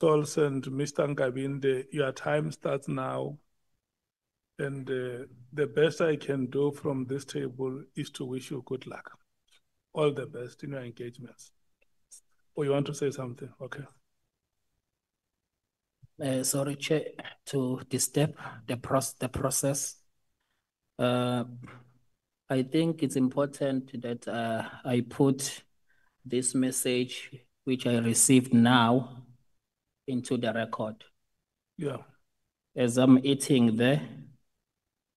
Stolz and Mr. Nkabinde, your time starts now. And the best I can do from this table is to wish you good luck. All the best in your engagements. Or you want to say something? Okay. Sorry, Chair, to disturb the process. I think it's important that I put this message, which I received now, into the record. Yeah. As I'm eating there,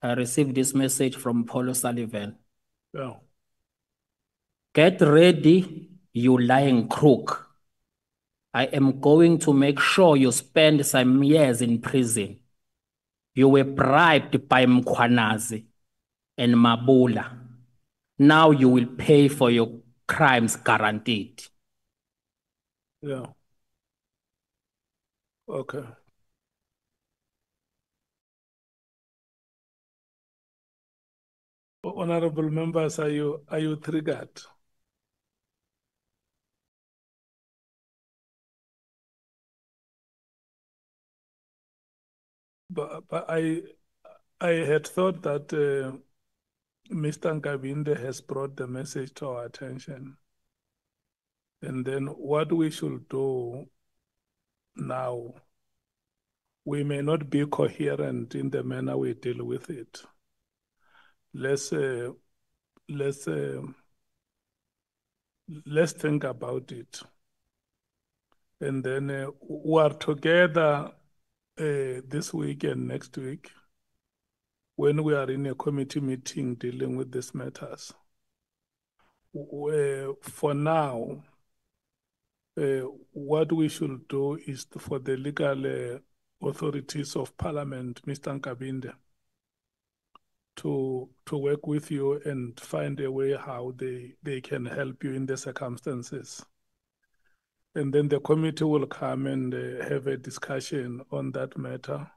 I received this message from Paul O'Sullivan. Yeah. Get ready, you lying crook. I am going to make sure you spend some years in prison. You were bribed by Mkhwanazi and Mabula. Now you will pay for your crimes, guaranteed. Yeah. Okay. Honorable members, are you triggered? But I had thought that Mr. Nkabinde has brought the message to our attention. And then what we should do now, we may not be coherent in the manner we deal with it. Let's think about it. And then we are together this week and next week when we are in a committee meeting dealing with these matters. For now, what we should do is for the legal authorities of Parliament, Mr. Nkabinde, to work with you and find a way how they can help you in the circumstances. And then the committee will come and have a discussion on that matter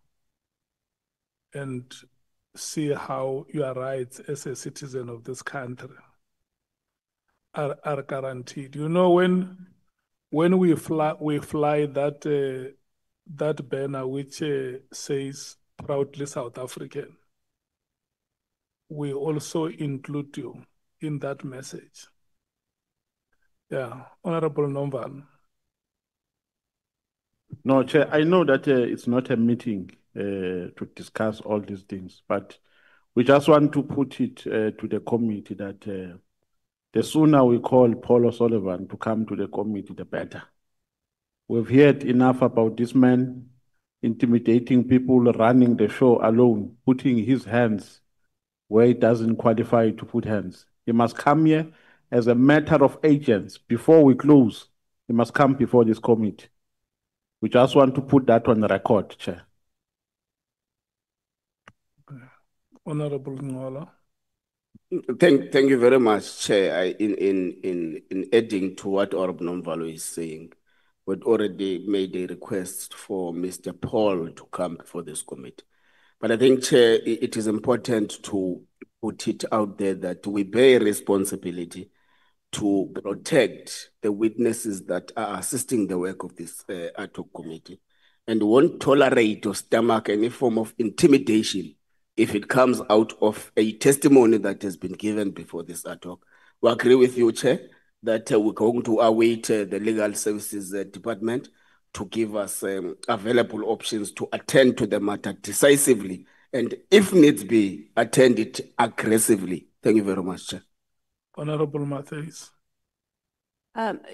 and see how your rights as a citizen of this country are guaranteed. You know, when we fly that that banner which says proudly South African, we also include you in that message. Yeah, Honorable Nomvan. No, Chair, I know that it's not a meeting to discuss all these things, but we just want to put it to the committee that the sooner we call Paul O'Sullivan to come to the committee, the better. We've heard enough about this man intimidating people, running the show alone, putting his hands where he doesn't qualify to put hands. He must come here as a matter of agents. Before we close, he must come before this committee. We just want to put that on the record, Chair. Honorable Ngola. Thank you very much, Chair. In adding to what Honorable Nomvalo is saying, we'd already made a request for Mr. Paul to come before this committee. But I think, Chair, it is important to put it out there that we bear responsibility to protect the witnesses that are assisting the work of this ad hoc committee, and won't tolerate or stomach any form of intimidation if it comes out of a testimony that has been given before this ad hoc. We agree with you, Chair, that we're going to await the Legal Services Department to give us available options to attend to the matter decisively, and if needs be, attend it aggressively. Thank you very much, Chair. Honorable Matthews.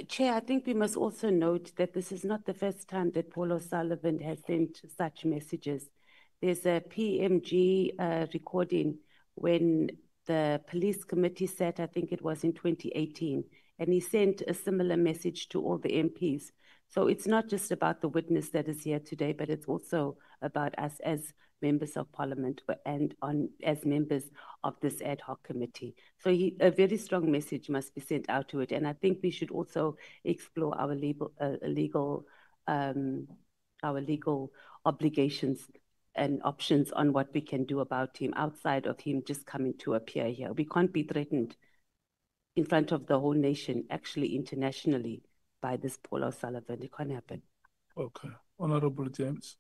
Chair, I think we must also note that this is not the first time that Paul O'Sullivan has sent such messages. There's a PMG recording when the police committee sat, I think it was in 2018, and he sent a similar message to all the MPs. So it's not just about the witness that is here today, but it's also about us as members of Parliament and as members of this ad hoc committee. So a very strong message must be sent out to it. And I think we should also explore our legal obligations and options on what we can do about him outside of him just coming to appear here. We can't be threatened in front of the whole nation, actually internationally, by this Paul O'Sullivan. It can't happen. Okay. Honorable James.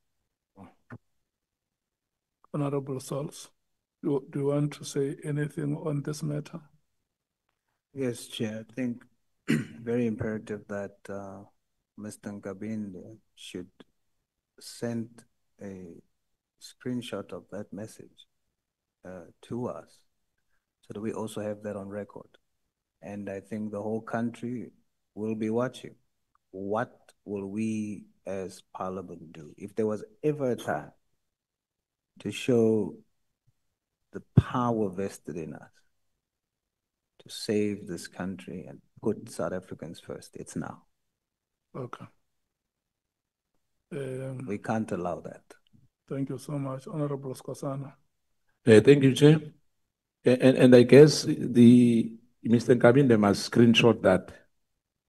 Honorable Sauls, do you want to say anything on this matter? Yes, Chair. I think very imperative that Mr. Nkabinde should send a screenshot of that message to us so that we also have that on record. And I think the whole country will be watching. What will we as Parliament do? If there was ever a time to show the power vested in us to save this country and put South Africans first, it's now. Okay. We can't allow that. Thank you so much. Honorable Skosana. Thank you, Chair. And I guess Mr. Nkabinde must screenshot that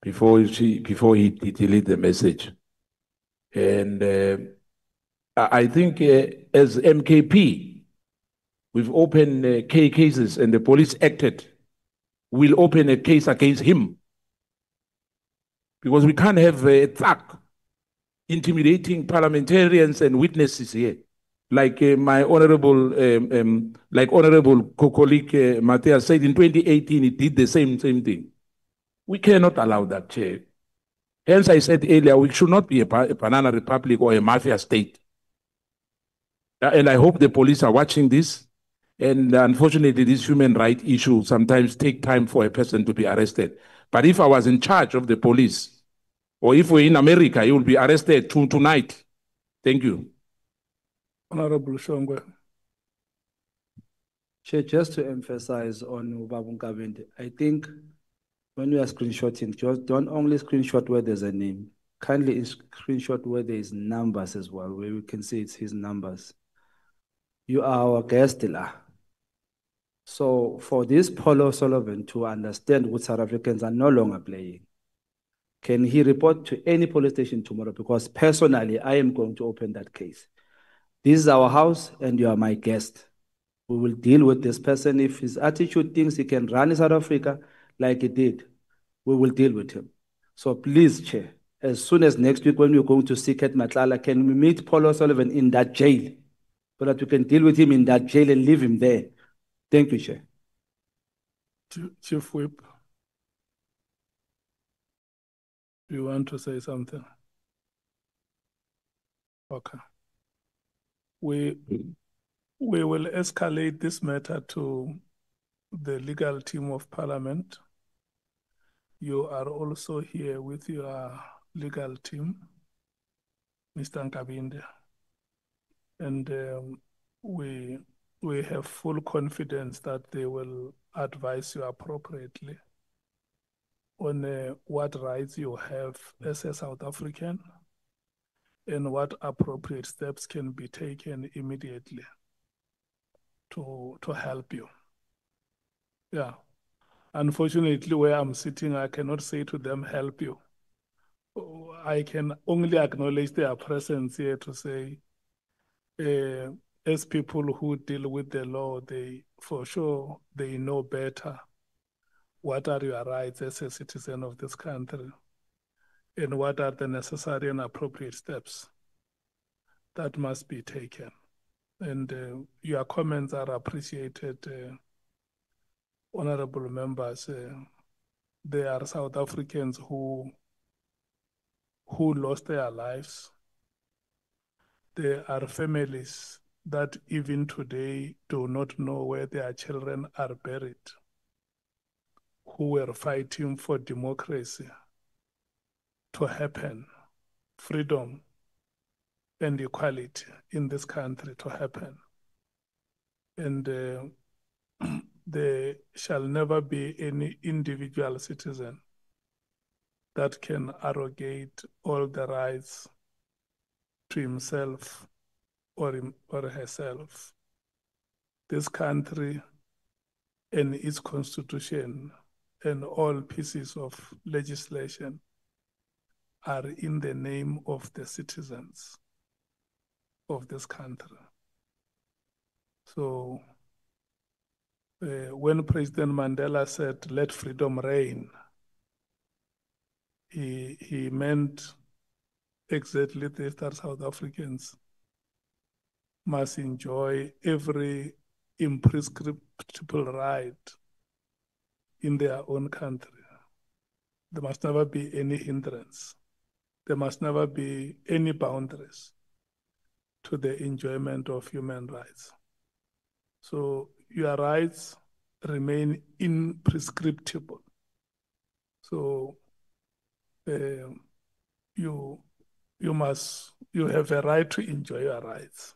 before he delete the message. And I think as MKP, we've opened cases and the police acted. We'll open a case against him. Because we can't have a thug intimidating parliamentarians and witnesses here. Like my honorable colleague Matthias said in 2018, he did the same thing. We cannot allow that, Chair. Hence, I said earlier, we should not be a banana republic or a mafia state. And I hope the police are watching this. And unfortunately, this human rights issue sometimes take time for a person to be arrested. But if I was in charge of the police, or if we're in America, you will be arrested tonight. Thank you. Honorable Shongwe. Chair, just to emphasize on Ubabu Nkabinde, I think when we are screenshotting, just don't only screenshot where there's a name. Kindly screenshot where there is numbers as well, where we can see it's his numbers. You are our guest, Ila. So for this Paul O'Sullivan to understand what South Africans are no longer playing, can he report to any police station tomorrow? Because personally, I am going to open that case. This is our house and you are my guest. We will deal with this person. If his attitude thinks he can run South Africa like he did, we will deal with him. So please, Chair, as soon as next week when we're going to seek at Matlala, can we meet Paul O'Sullivan in that jail so that we can deal with him in that jail and leave him there? Thank you, Chair. Chief Whip, do you want to say something? Okay. We will escalate this matter to the legal team of Parliament. You are also here with your legal team, Mr. Nkabinde. And we have full confidence that they will advise you appropriately on what rights you have as a South African and what appropriate steps can be taken immediately to help you. Yeah. Unfortunately, where I'm sitting, I cannot say to them, help you. I can only acknowledge their presence here to say, as people who deal with the law, for sure, they know better what are your rights as a citizen of this country and what are the necessary and appropriate steps that must be taken. And your comments are appreciated, honorable members. There are South Africans who lost their lives. There are families that even today do not know where their children are buried, who were fighting for democracy to happen, freedom and equality in this country to happen. And there shall never be any individual citizen that can arrogate all the rights to himself or herself. This country and its constitution and all pieces of legislation are in the name of the citizens of this country. So when President Mandela said, let freedom reign, he meant exactly this, that South Africans must enjoy every imprescriptible right in their own country. There must never be any hindrance. There must never be any boundaries to the enjoyment of human rights. So your rights remain imprescriptible. So you have a right to enjoy your rights.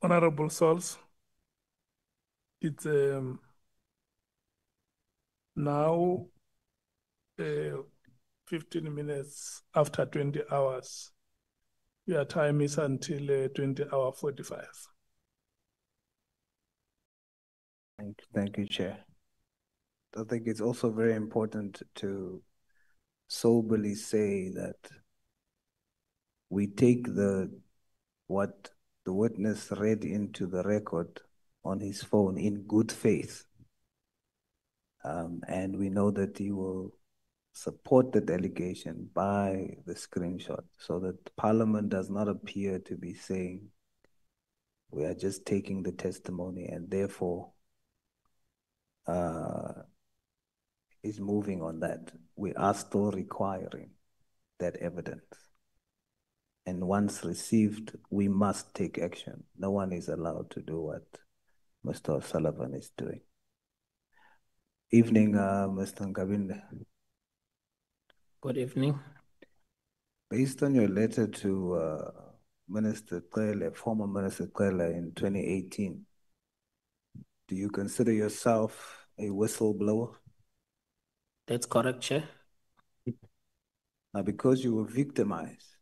Honorable Souls, it's now 15 minutes after 20 hours. Your time is until 20:45. Thank you, Chair. I think it's also very important to soberly say that we take what the witness read into the record on his phone in good faith. And we know that he will support the delegation by the screenshot so that Parliament does not appear to be saying we are just taking the testimony and therefore is moving on that. We are still requiring that evidence. And once received, we must take action. No one is allowed to do what Mr. O'Sullivan is doing. Evening, Mr. Nkabinde. Good evening. Based on your letter to Minister Cele, former Minister Cele in 2018, do you consider yourself a whistleblower? That's correct, Chair. Now, because you were victimized,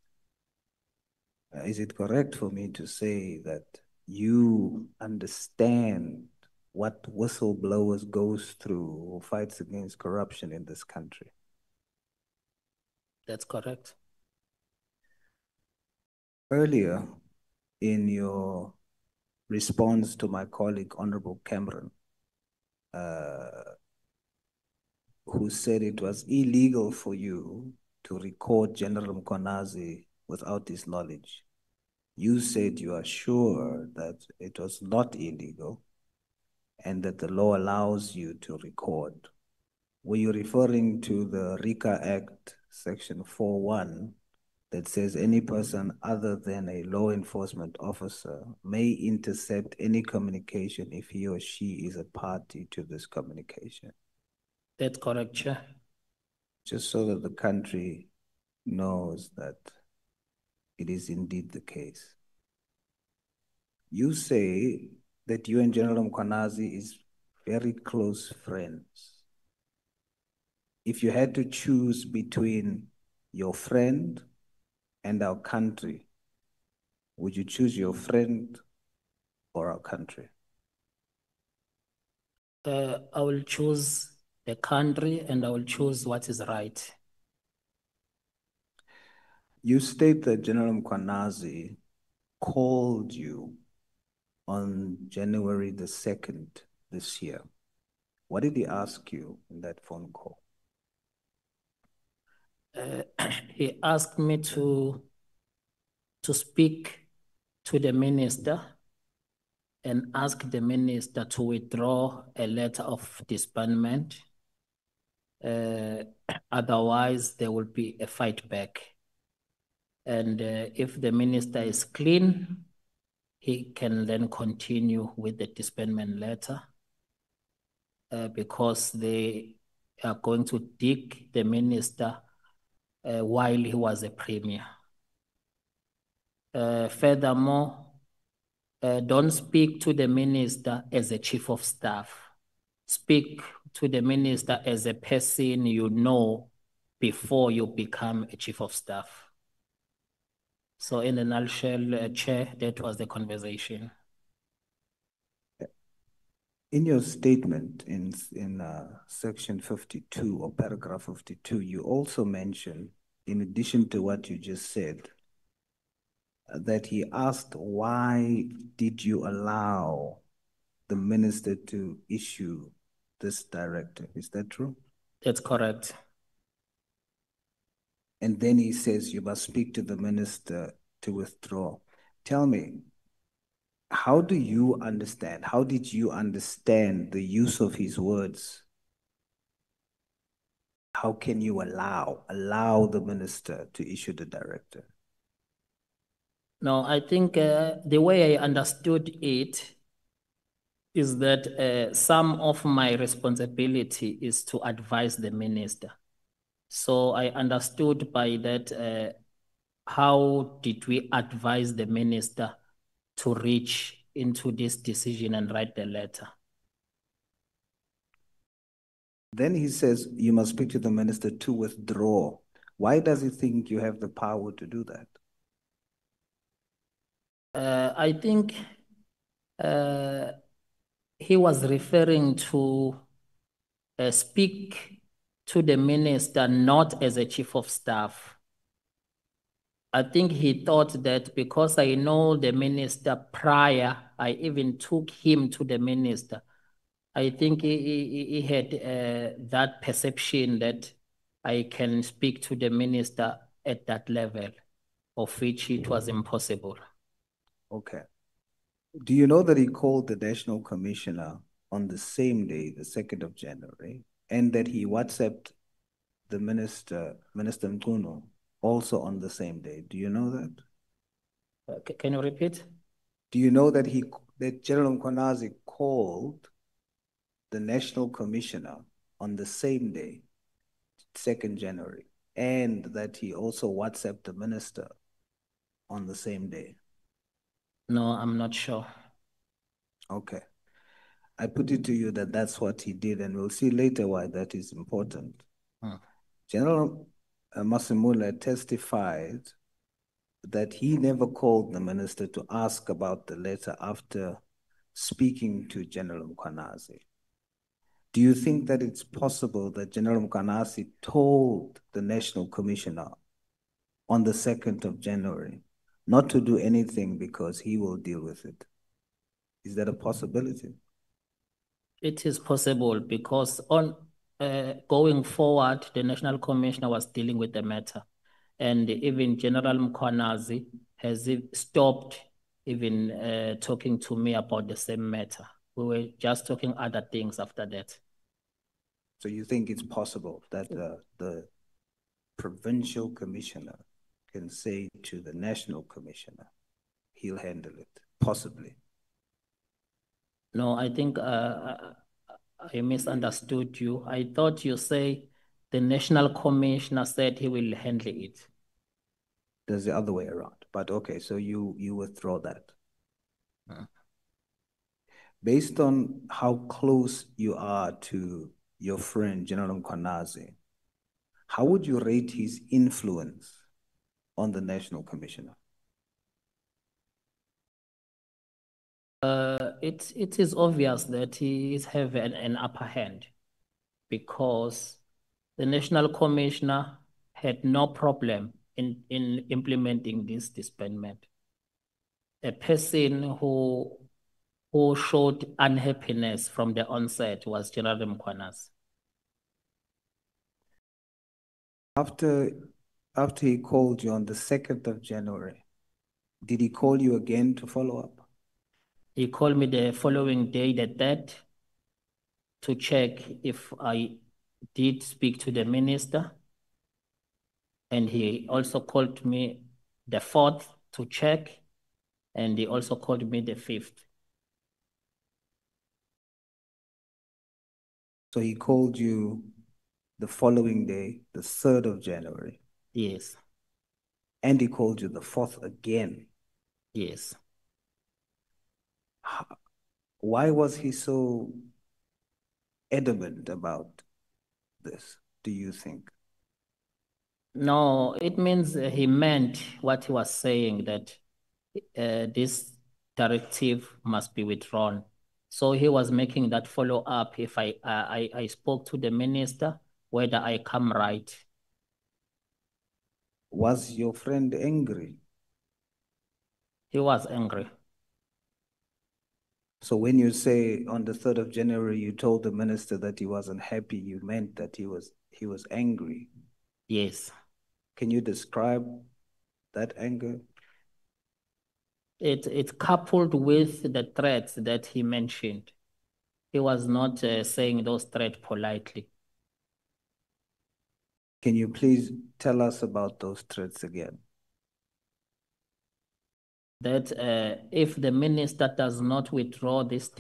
is it correct for me to say that you understand what whistleblowers goes through or fights against corruption in this country? That's correct. Earlier, in your response to my colleague, Honorable Cameron, who said it was illegal for you to record General Mkonazi without his knowledge, you said you are sure that it was not illegal and that the law allows you to record. Were you referring to the RICA Act, Section 4.1, that says any person other than a law enforcement officer may intercept any communication if he or she is a party to this communication? That's correct, Chair. Just so that the country knows that it is indeed the case. You say that you and General Mkonazi is very close friends. If you had to choose between your friend and our country, would you choose your friend or our country? I will choose the country and I will choose what is right. You state that General Mkonazi called you on January the 2nd this year. What did he ask you in that phone call? He asked me to speak to the minister and ask the minister to withdraw a letter of disbandment. Otherwise, there will be a fight back. And if the minister is clean, he can then continue with the disbandment letter because they are going to dig the minister while he was a premier. Furthermore, don't speak to the minister as a chief of staff. Speak to the minister as a person you know before you become a chief of staff. So in a nutshell, Chair, that was the conversation. In your statement in section 52 or paragraph 52, you also mentioned, in addition to what you just said, that he asked, why did you allow the minister to issue this directive? Is that true? That's correct. And then he says, you must speak to the minister to withdraw. Tell me, how do you understand? How did you understand the use of his words? How can you allow the minister to issue the directive? No, I think the way I understood it is that some of my responsibility is to advise the minister. So I understood by that, how did we advise the minister to reach into this decision and write the letter? Then he says, you must speak to the minister to withdraw. Why does he think you have the power to do that? I think he was referring to speak to the minister not as a chief of staff. I think he thought that because I know the minister prior, I even took him to the minister. I think he had that perception that I can speak to the minister at that level, of which it was impossible. Okay. Do you know that he called the national commissioner on the same day, the 2nd of January, and that he WhatsApped the minister, Minister Mkuno, also on the same day? Do you know that? Can you repeat? Do you know that that General Mkwanazi called the national commissioner on the same day, 2nd January, and that he also WhatsApped the minister on the same day? No, I'm not sure. Okay. I put it to you that that's what he did, and we'll see later why that is important. General Masimula testified that he never called the minister to ask about the letter after speaking to General Mkwanazi. Do you think that it's possible that General Mkwanazi told the National Commissioner on the 2nd of January not to do anything because he will deal with it? Is that a possibility? It is possible because on going forward, the National Commissioner was dealing with the matter. And even General Mkwanazi has stopped even talking to me about the same matter. We were just talking other things after that. So you think it's possible that the provincial commissioner can say to the national commissioner, he'll handle it, possibly? No, I think I misunderstood you. I thought you say the National Commissioner said he will handle it. There's the other way around, but okay, so you withdraw that. Based on how close you are to your friend, General Mkwanazi, how would you rate his influence on the National Commissioner? It is obvious that he is having an upper hand because the National Commissioner had no problem in implementing this disbandment. A person who showed unhappiness from the onset was General Mkwanazi. After he called you on the 2nd of January, did he call you again to follow up? He called me the following day, the 3rd, to check if I did speak to the minister. And he also called me the 4th to check. And he also called me the 5th. So he called you the following day, the 3rd of January? Yes. And he called you the 4th again? Yes. Why was he so adamant about this, do you think? No, it means he meant what he was saying, that this directive must be withdrawn. So he was making that follow-up if I spoke to the minister, whether I come right. Was your friend angry? He was angry. So when you say on the 3rd of January, you told the minister that he wasn't happy, you meant that he was angry? Yes. Can you describe that anger? It's coupled with the threats that he mentioned. He was not saying those threats politely. Can you please tell us about those threats again? That if the minister does not withdraw these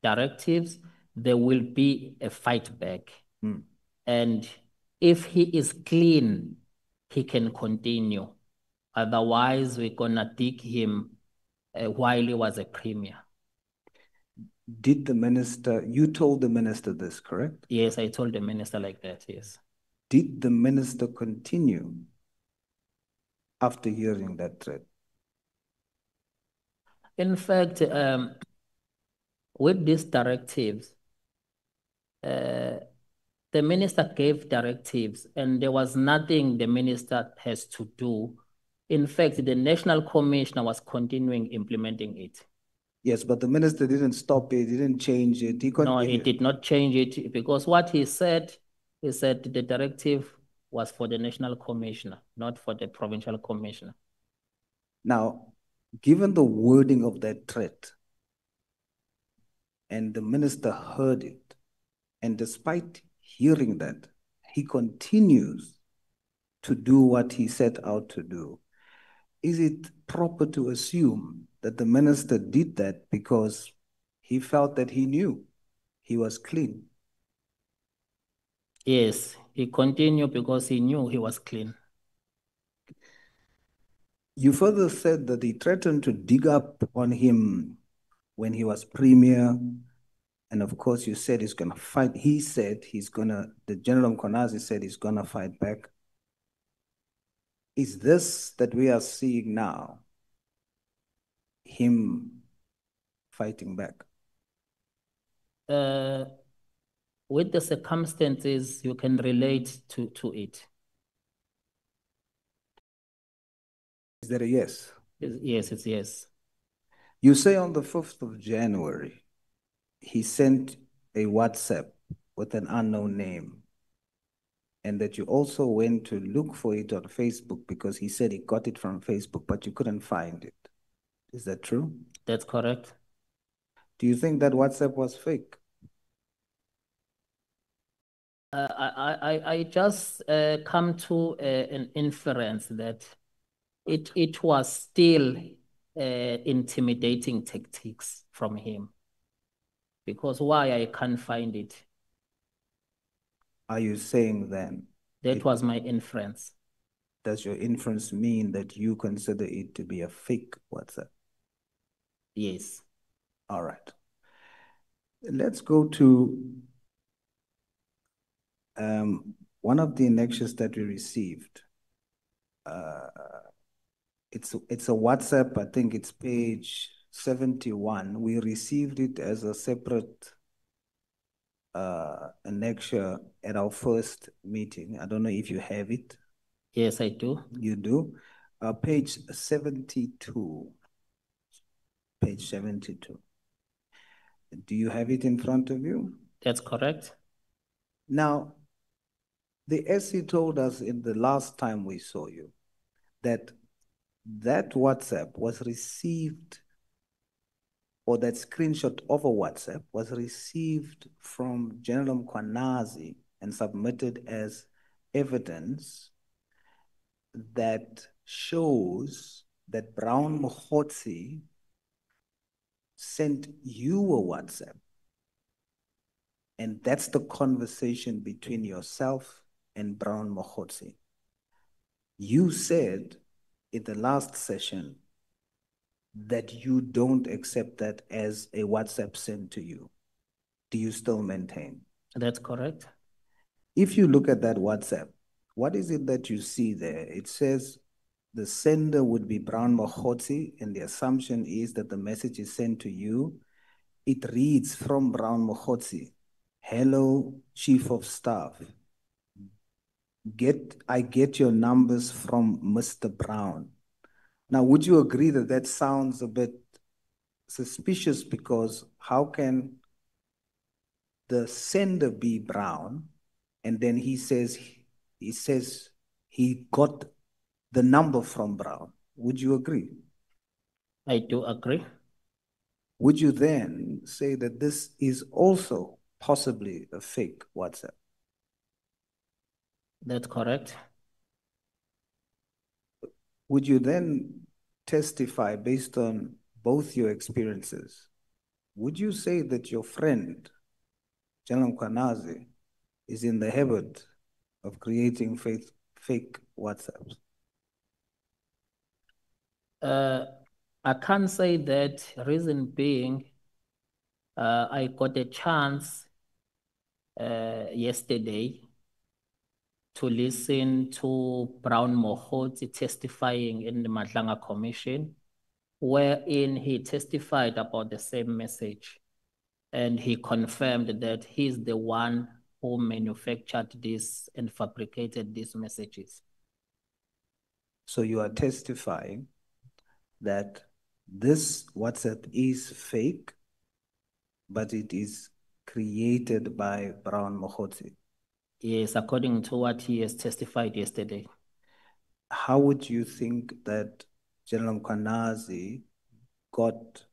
directives, there will be a fight back. And if he is clean, he can continue. Otherwise, we're gonna dig him while he was a premier. Did the minister, you told the minister this, correct? Yes, I told the minister like that, yes. Did the minister continue after hearing that threat? In fact, with these directives, the minister gave directives and there was nothing the minister has to do. In fact, the national commissioner was continuing implementing it. Yes, but the minister didn't stop it, didn't change it. No, he did not change it because what he said the directive was for the national commissioner, not for the provincial commissioner. Now, given the wording of that threat, and the minister heard it, and despite hearing that, he continues to do what he set out to do, is it proper to assume that the minister did that because he felt that he knew he was clean? Yes, he continued because he knew he was clean. You further said that he threatened to dig up on him when he was premier. And of course, you said he's going to fight. He said the General Mkonazi said he's going to fight back. Is this that we are seeing now, him fighting back? With the circumstances, you can relate to it. Is that a yes? Yes, it's yes. You say on the 5th of January, he sent a WhatsApp with an unknown name, and that you also went to look for it on Facebook because he said he got it from Facebook, but you couldn't find it. Is that true? That's correct. Do you think that WhatsApp was fake? I just come to an inference that it was still intimidating tactics from him. Because why I can't find it? Are you saying then? That was my inference. Does your inference mean that you consider it to be a fake WhatsApp? Yes. All right. Let's go to one of the annexures that we received. It's a WhatsApp, I think it's page 71. We received it as a separate annexure at our first meeting. I don't know if you have it. Yes, I do. You do? Page 72. Page 72. Do you have it in front of you? That's correct. Now, the SC told us in the last time we saw you that WhatsApp was received, or that screenshot of a WhatsApp was received from General Mkonazi and submitted as evidence that shows that Brown Mokhotsi sent you a WhatsApp. And that's the conversation between yourself and Brown Mokhotsi. You said in the last session that you don't accept that as a WhatsApp sent to you. Do you still maintain? That's correct. If you look at that WhatsApp, what is it that you see there? It says the sender would be Brown Mokhotsi, and the assumption is that the message is sent to you. It reads from Brown Mokhotsi, "Hello, Chief of Staff. I get your numbers from Mr. Brown." Now, would you agree that that sounds a bit suspicious, because how can the sender be Brown and then he says he got the number from Brown. Would you agree? I do agree. Would you then say that this is also possibly a fake WhatsApp? That's correct. Would you then testify based on both your experiences? Would you say that your friend, General Kwanazi, is in the habit of creating fake WhatsApps? I can't say that, reason being, I got a chance yesterday to listen to Brown Mohoti testifying in the Madlanga Commission, wherein he testified about the same message. And he confirmed that he's the one who manufactured this and fabricated these messages. So you are testifying that this WhatsApp is fake, but it is created by Brown Mohoti. Yes, according to what he has testified yesterday. How would you think that General Kwanazi got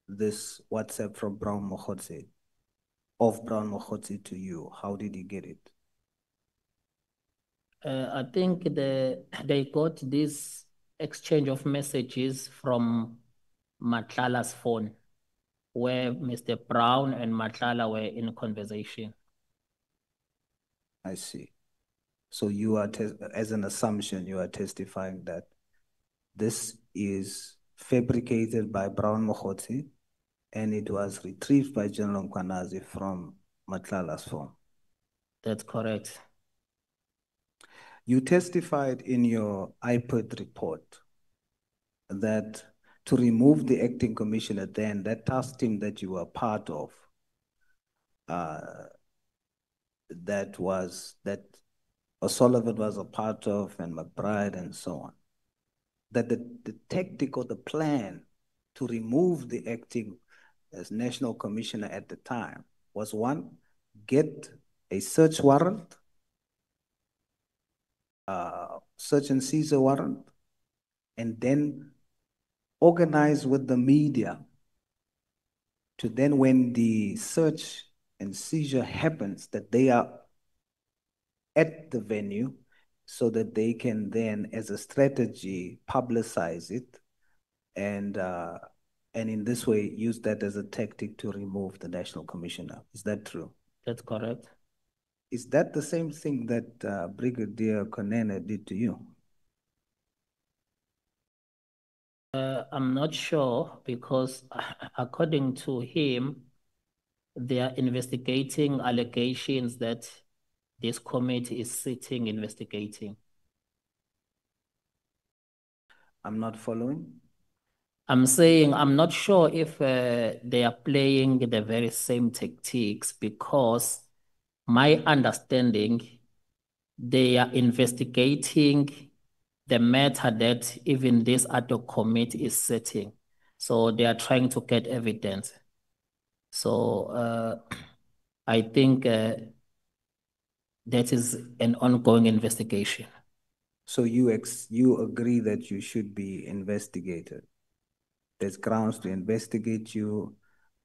this WhatsApp from Brown Mohoti, of Brown Mohoti to you? How did he get it? I think they got this exchange of messages from Matlala's phone, where Mr. Brown and Matlala were in conversation. I see. So you are, as an assumption, you are testifying that this is fabricated by Brown Mohoti and it was retrieved by General Kwanazi from Matlala's phone. That's correct. You testified in your iPod report that to remove the acting commissioner then, that task team that you were part of, that O'Sullivan was a part of, and McBride and so on, that the tactic or the plan to remove the acting as national commissioner at the time was, one, get a search warrant, search and seizure warrant, and then organize with the media to then, when the search and seizure happens, that they are at the venue so that they can then, as a strategy, publicize it and in this way use that as a tactic to remove the national commissioner. Is that true? That's correct. Is that the same thing that Brigadier Konene did to you? I'm not sure, because according to him, they are investigating allegations that this committee is sitting investigating. I'm not following. I'm saying I'm not sure if they are playing the very same tactics, because my understanding, they are investigating the matter that even this ad hoc committee is sitting. So they are trying to get evidence. So I think that is an ongoing investigation. So you agree that you should be investigated? There's grounds to investigate you,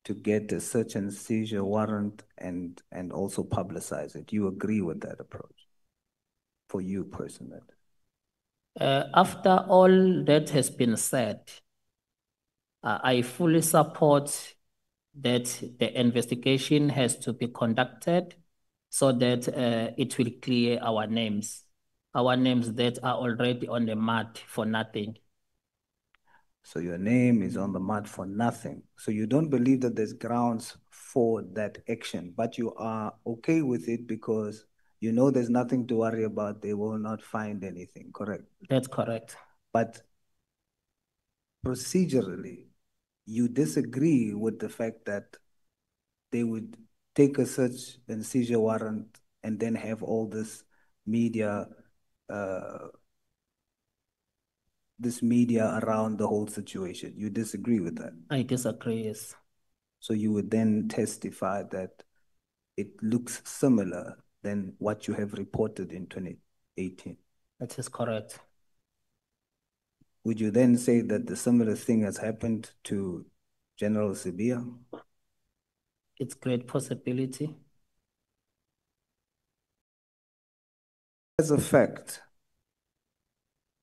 to get a search and seizure warrant, and also publicize it. You agree with that approach, for you personally? After all that has been said, I fully support that the investigation has to be conducted so that it will clear our names that are already on the map for nothing. So your name is on the mud for nothing. So you don't believe that there's grounds for that action, but you are okay with it because you know there's nothing to worry about. They will not find anything, correct? That's correct. But procedurally, you disagree with the fact that they would take a search and seizure warrant and then have all this media around the whole situation. You disagree with that? I disagree, yes. So you would then testify that it looks similar than what you have reported in 2018? That is correct. Would you then say that the similar thing has happened to General Sibia? It's great possibility. As a fact,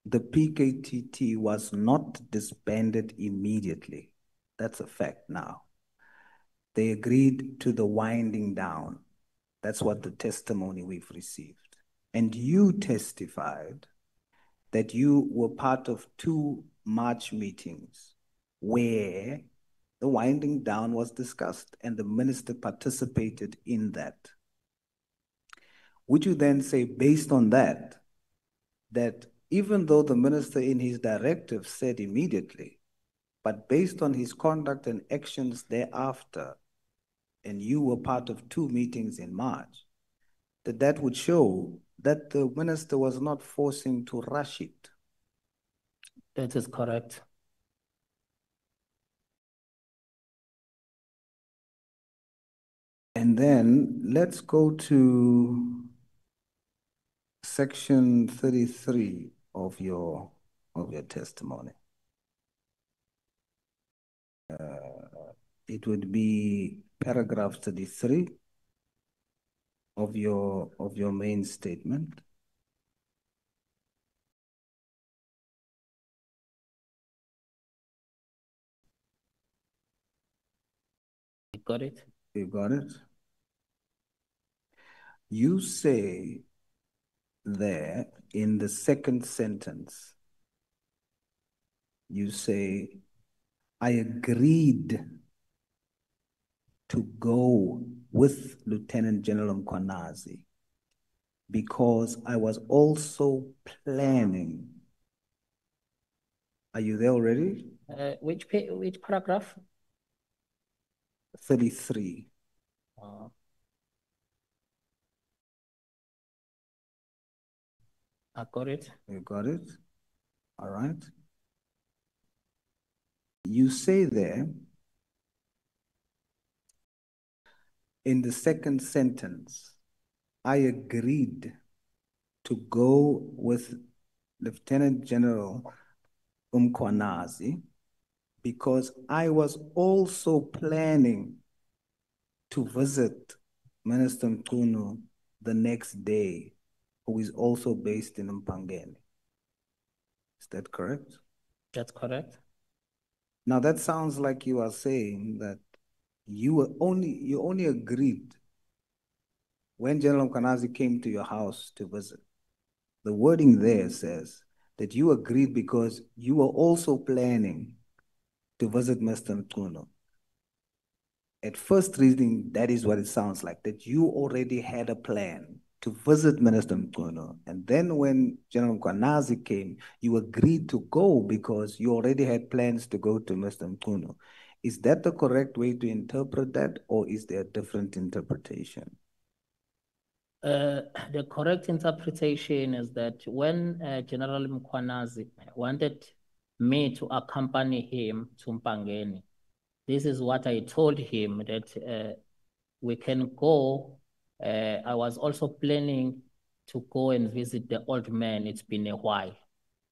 the PKTT was not disbanded immediately. That's a fact now. They agreed to the winding down. That's what the testimony we've received. And you testified that you were part of 2 March meetings where the winding down was discussed and the minister participated in that. Would you then say, based on that, that even though the minister in his directive said immediately, but based on his conduct and actions thereafter, and you were part of 2 meetings in March, that would show that the minister was not forcing to rush it? That is correct. And then let's go to section 33 of your testimony. It would be paragraph 33 of your main statement. You got it? You got it? You say there in the second sentence, you say, I agreed to go with Lieutenant General Mkwanazi because I was also planning. Are you there already? Which paragraph? 33. I got it. You got it? All right. You say there, in the second sentence, I agreed to go with Lieutenant General Mkwanazi because I was also planning to visit Minister Mchunu the next day, who is also based in Mpangeni. Is that correct? That's correct. Now that sounds like you are saying that you only agreed when General Mkwanazi came to your house to visit. The wording there says that you agreed because you were also planning to visit Mr. Mchunu. At first reading, that is what it sounds like, that you already had a plan to visit Minister Mchunu. And then when General Mkwanazi came, you agreed to go because you already had plans to go to Mr. Mchunu. Is that the correct way to interpret that, or is there a different interpretation? The correct interpretation is that when General Mkwanazi wanted me to accompany him to Mpangeni, this is what I told him, that we can go. I was also planning to go and visit the old man. It's been a while.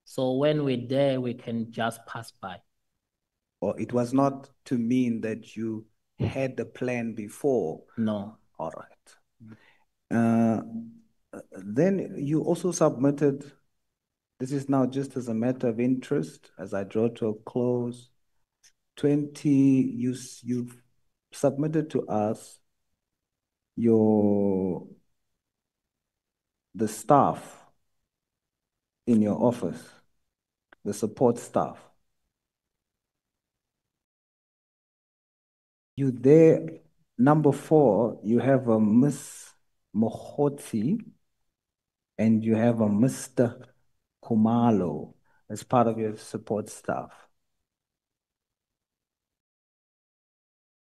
So when we're there, we can just pass by. Or it was not to mean that you had the plan before? No. All right. Then you also submitted, this is now just as a matter of interest, as I draw to a close, you've submitted to us the staff in your office, the support staff. You there, number 4, you have a Miss Mohoti and you have a Mr. Kumalo as part of your support staff.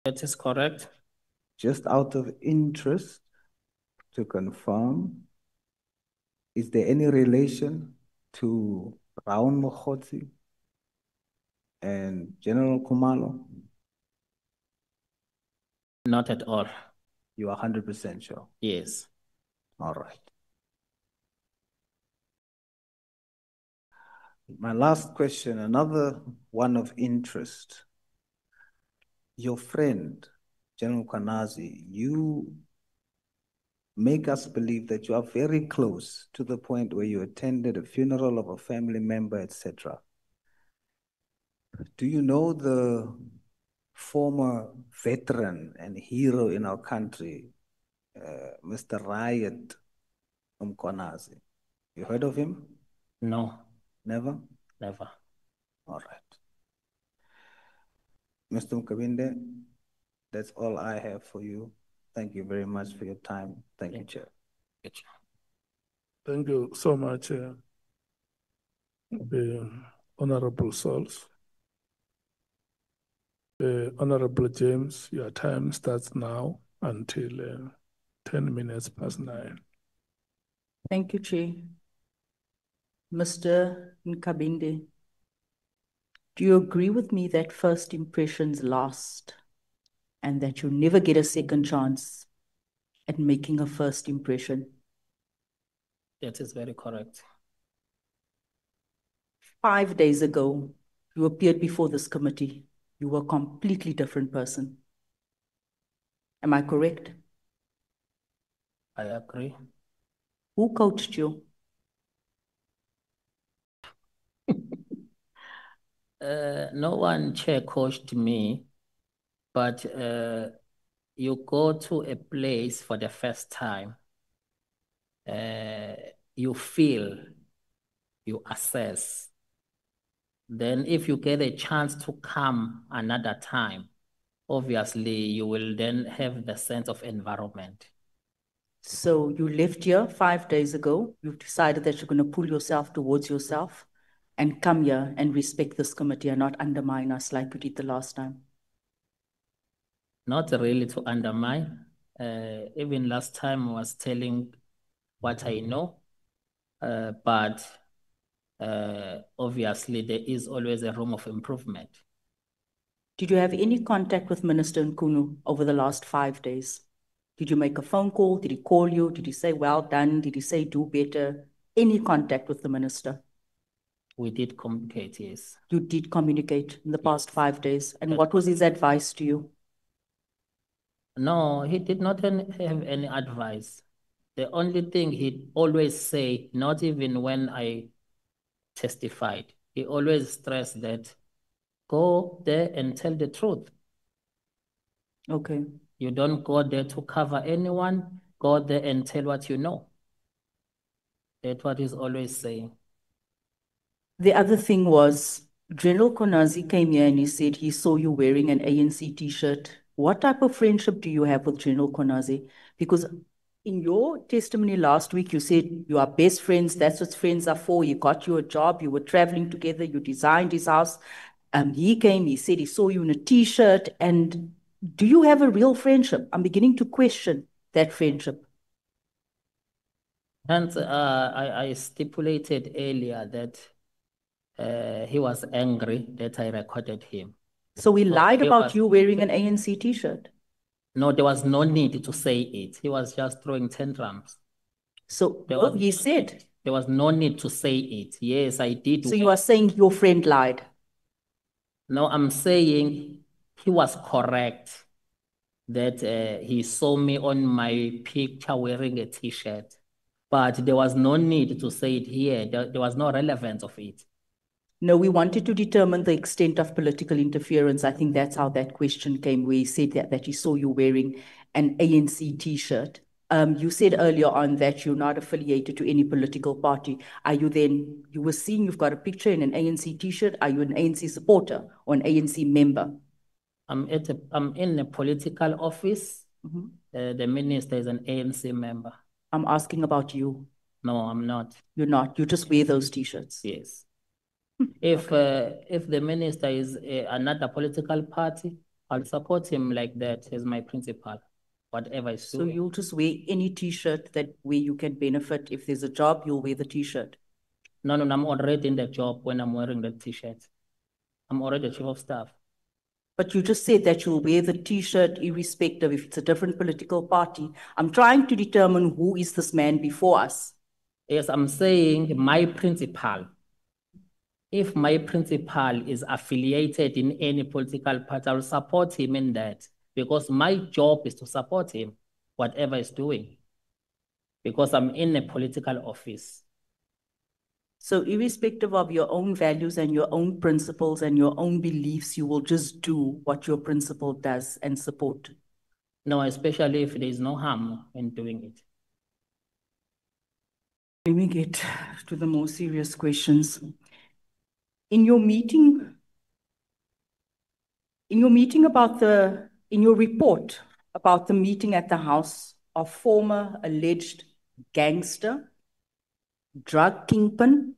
That is correct. Just out of interest to confirm, is there any relation to Raun Mohoti and General Kumalo? Not at all. You are 100% sure? Yes. All right. My last question, another one of interest. Your friend, General Kwanazi, you make us believe that you are very close to the point where you attended a funeral of a family member, etc. Do you know the former veteran and hero in our country, Mr. Riot Mkwanazi? You heard of him? No, Never? never. All right. Mr. Nkabinde, that's all I have for you. Thank you very much for your time. Thank you, Chair. Thank you so much, the Honorable Souls. Honorable James, your time starts now until 10 minutes past 9. Thank you, Chair. Mr. Nkabinde, do you agree with me that first impressions last and that you never get a second chance at making a first impression? That is very correct. 5 days ago, you appeared before this committee. You were a completely different person. Am I correct? I agree. Who coached you? No one chair coached me, but you go to a place for the first time, you feel, you assess. Then if you get a chance to come another time, obviously you will then have the sense of environment. So you left here 5 days ago. You've decided that you're going to pull yourself towards yourself and come here and respect this committee and not undermine us like you did the last time. Not really to undermine. Even last time I was telling what I know, but obviously there is always a room of improvement. Did you have any contact with Minister Nkunu over the last 5 days? Did you make a phone call? Did he call you? Did he say, well done? Did he say, do better? Any contact with the minister? We did communicate, yes. You did communicate in the past 5 days. And what was his advice to you? No, he did not have any advice. The only thing he'd always say, not even when I testified, he always stressed that go there and tell the truth. Okay. You don't go there to cover anyone, go there and tell what you know. That's what he's always saying. The other thing was, General Konazi came here and he said he saw you wearing an ANC t-shirt. What type of friendship do you have with General Konazi? Because in your testimony last week, you said you are best friends. That's what friends are for. He got you a job. You were traveling together. You designed his house. He came, he said he saw you in a t-shirt. And do you have a real friendship? I'm beginning to question that friendship. Hence, I stipulated earlier that he was angry that I recorded him. So he lied about you wearing an ANC t-shirt? No, there was no need to say it. He was just throwing tantrums. So he said? There was no need to say it. Yes, I did. So you are saying your friend lied? No, I'm saying he was correct that he saw me on my picture wearing a t-shirt. But there was no need to say it here. There was no relevance of it. No, we wanted to determine the extent of political interference. I think that's how that question came, where he said that he saw you wearing an ANC t-shirt. You said earlier on that you're not affiliated to any political party. Are you then, you were seeing you've got a picture in an ANC t-shirt. Are you an ANC supporter or an ANC member? I'm in a political office. The minister is an ANC member. I'm asking about you. No, I'm not. You're not. You just wear those t-shirts. Yes. If the minister is another political party, I'll support him like that as my principal, whatever is doing. So you'll just wear any t-shirt that where you can benefit. If there's a job, you'll wear the t-shirt. No, I'm already in the job when I'm wearing the t-shirt. I'm already the chief of staff. But you just said that you'll wear the t-shirt irrespective if it's a different political party. I'm trying to determine who is this man before us. Yes, I'm saying my principal. If my principal is affiliated in any political party, I will support him in that because my job is to support him, whatever he's doing, because I'm in a political office. So irrespective of your own values and your own principles and your own beliefs, you will just do what your principal does and support. No, especially if there is no harm in doing it. Let me get to the more serious questions. In your meeting about in your report about the meeting at the house of former alleged gangster, drug kingpin,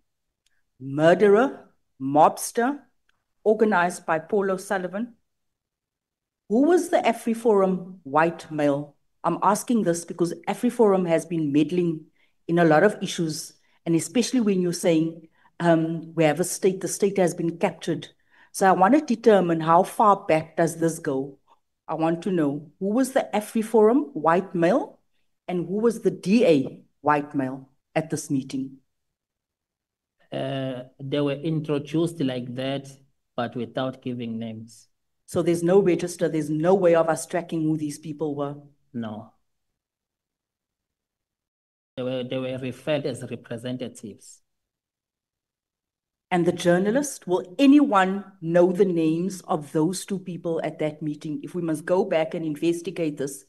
murderer, mobster, organized by Paul O'Sullivan, who was the AfriForum white male? I'm asking this because AfriForum has been meddling in a lot of issues, and especially when you're saying we have a state, the state has been captured. So I want to determine how far back does this go? I want to know who was the AfriForum white male and who was the DA white male at this meeting? They were introduced like that, but without giving names. So there's no register, there's no way of us tracking who these people were? No. They were referred as representatives. And the journalist, will anyone know the names of those two people at that meeting if we must go back and investigate this?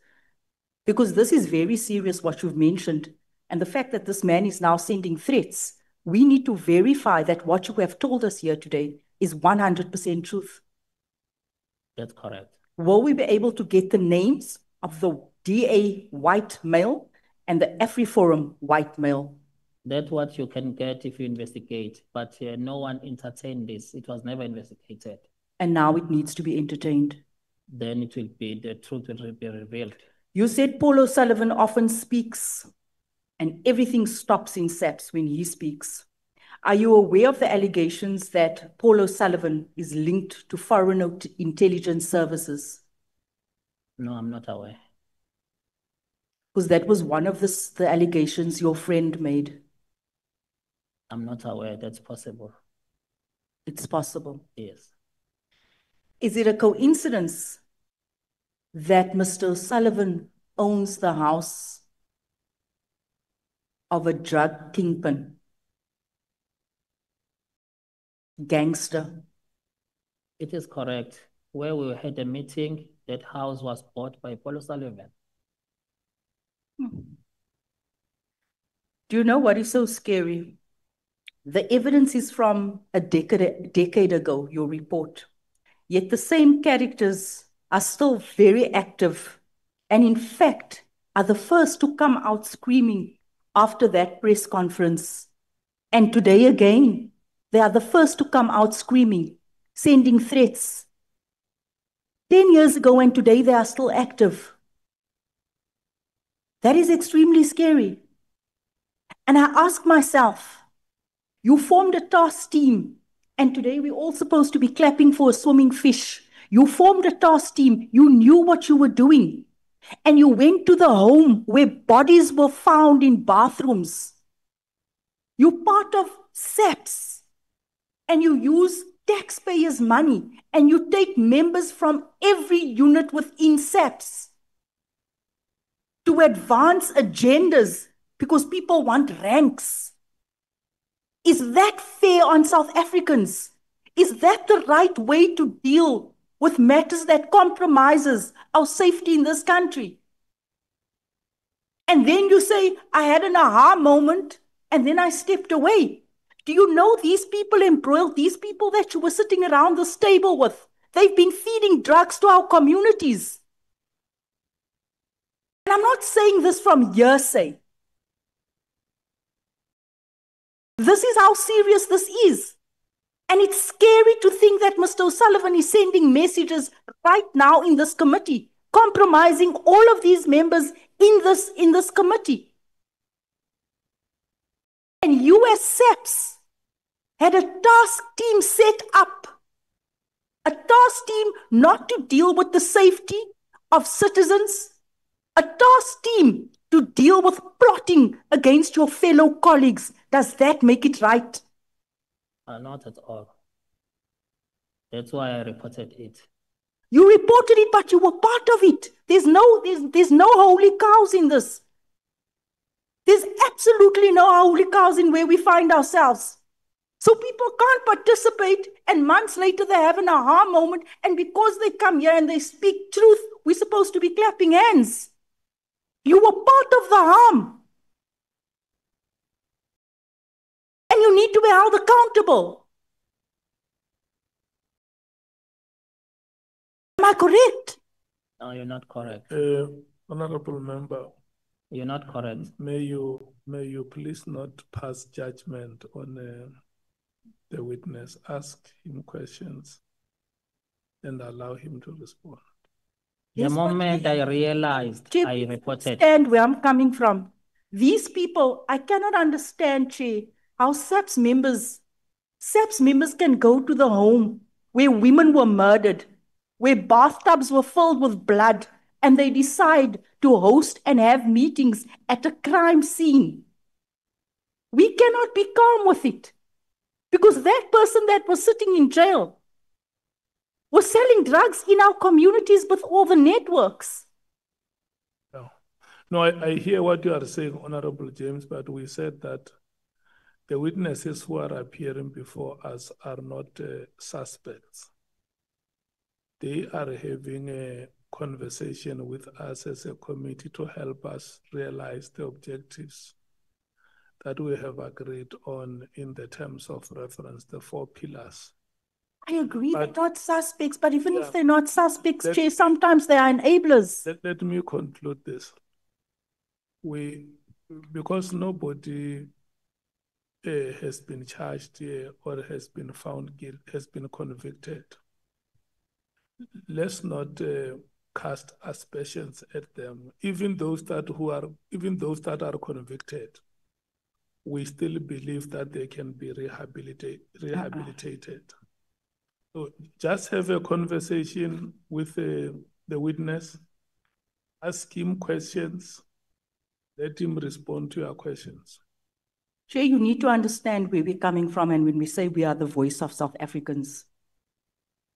Because this is very serious what you've mentioned. And the fact that this man is now sending threats, we need to verify that what you have told us here today is 100% truth. That's correct. Will we be able to get the names of the DA white male and the AfriForum white male? That's what you can get if you investigate, but no one entertained this. It was never investigated. And now it needs to be entertained. Then it will be, the truth will be revealed. You said Paul O'Sullivan often speaks and everything stops in SAPS when he speaks. Are you aware of the allegations that Paul O'Sullivan is linked to foreign intelligence services? No, I'm not aware. Because that was one of the allegations your friend made. I'm not aware that's possible. It's possible. Yes. Is it a coincidence that Mr. O'Sullivan owns the house of a drug kingpin, gangster? It is correct. Where we had a meeting, that house was bought by Paul O'Sullivan. Do you know what is so scary? The evidence is from a decade ago, your report. Yet the same characters are still very active and in fact are the first to come out screaming after that press conference. And today again, they are the first to come out screaming, sending threats. 10 years ago and today they are still active. That is extremely scary. And I ask myself, you formed a task team, and today we're all supposed to be clapping for a swimming fish. You formed a task team, you knew what you were doing, and you went to the home where bodies were found in bathrooms. You're part of SAPS, and you use taxpayers' money, and you take members from every unit within SAPS to advance agendas because people want ranks. Is that fair on South Africans? Is that the right way to deal with matters that compromises our safety in this country? And then you say, I had an aha moment, and then I stepped away. Do you know these people embroiled, these people that you were sitting around this table with? They've been feeding drugs to our communities. And I'm not saying this from hearsay. This is how serious this is. And it's scary to think that Mr. O'Sullivan is sending messages right now in this committee, compromising all of these members in this committee. And you as SAPS had a task team set up, a task team not to deal with the safety of citizens, a task team to deal with plotting against your fellow colleagues. Does that make it right? Not at all. That's why I reported it. You reported it, but you were part of it. There's no holy cows in this. There's absolutely no holy cows in where we find ourselves. So people can't participate, and months later they have an aha moment, and because they come here and they speak truth, we're supposed to be clapping hands. You were part of the harm. And you need to be held accountable. Am I correct? No, you're not correct. Honorable member, You're not correct. may you please not pass judgment on the witness. Ask him questions and allow him to respond. The moment I realized, Chair, I reported. Understand where I'm coming from. These people, I cannot understand, Chair, how SAPS members can go to the home where women were murdered, where bathtubs were filled with blood, and they decide to host and have meetings at a crime scene. We cannot be calm with it because that person that was sitting in jail was selling drugs in our communities with all the networks. No, I hear what you are saying, Honorable James, but we said that the witnesses who are appearing before us are not suspects. They are having a conversation with us as a committee to help us realize the objectives that we have agreed on in the terms of reference, the 4 pillars. I agree they're not suspects, but even if they're not suspects, Chair, sometimes they are enablers. Let me conclude this. Because nobody has been charged here or has been found guilty, has been convicted, let's not cast aspersions at them. Even those that are convicted, we still believe that they can be rehabilitated. So just have a conversation with the witness, ask him questions, let him respond to your questions. Chair, you need to understand where we're coming from, and when we say we are the voice of South Africans.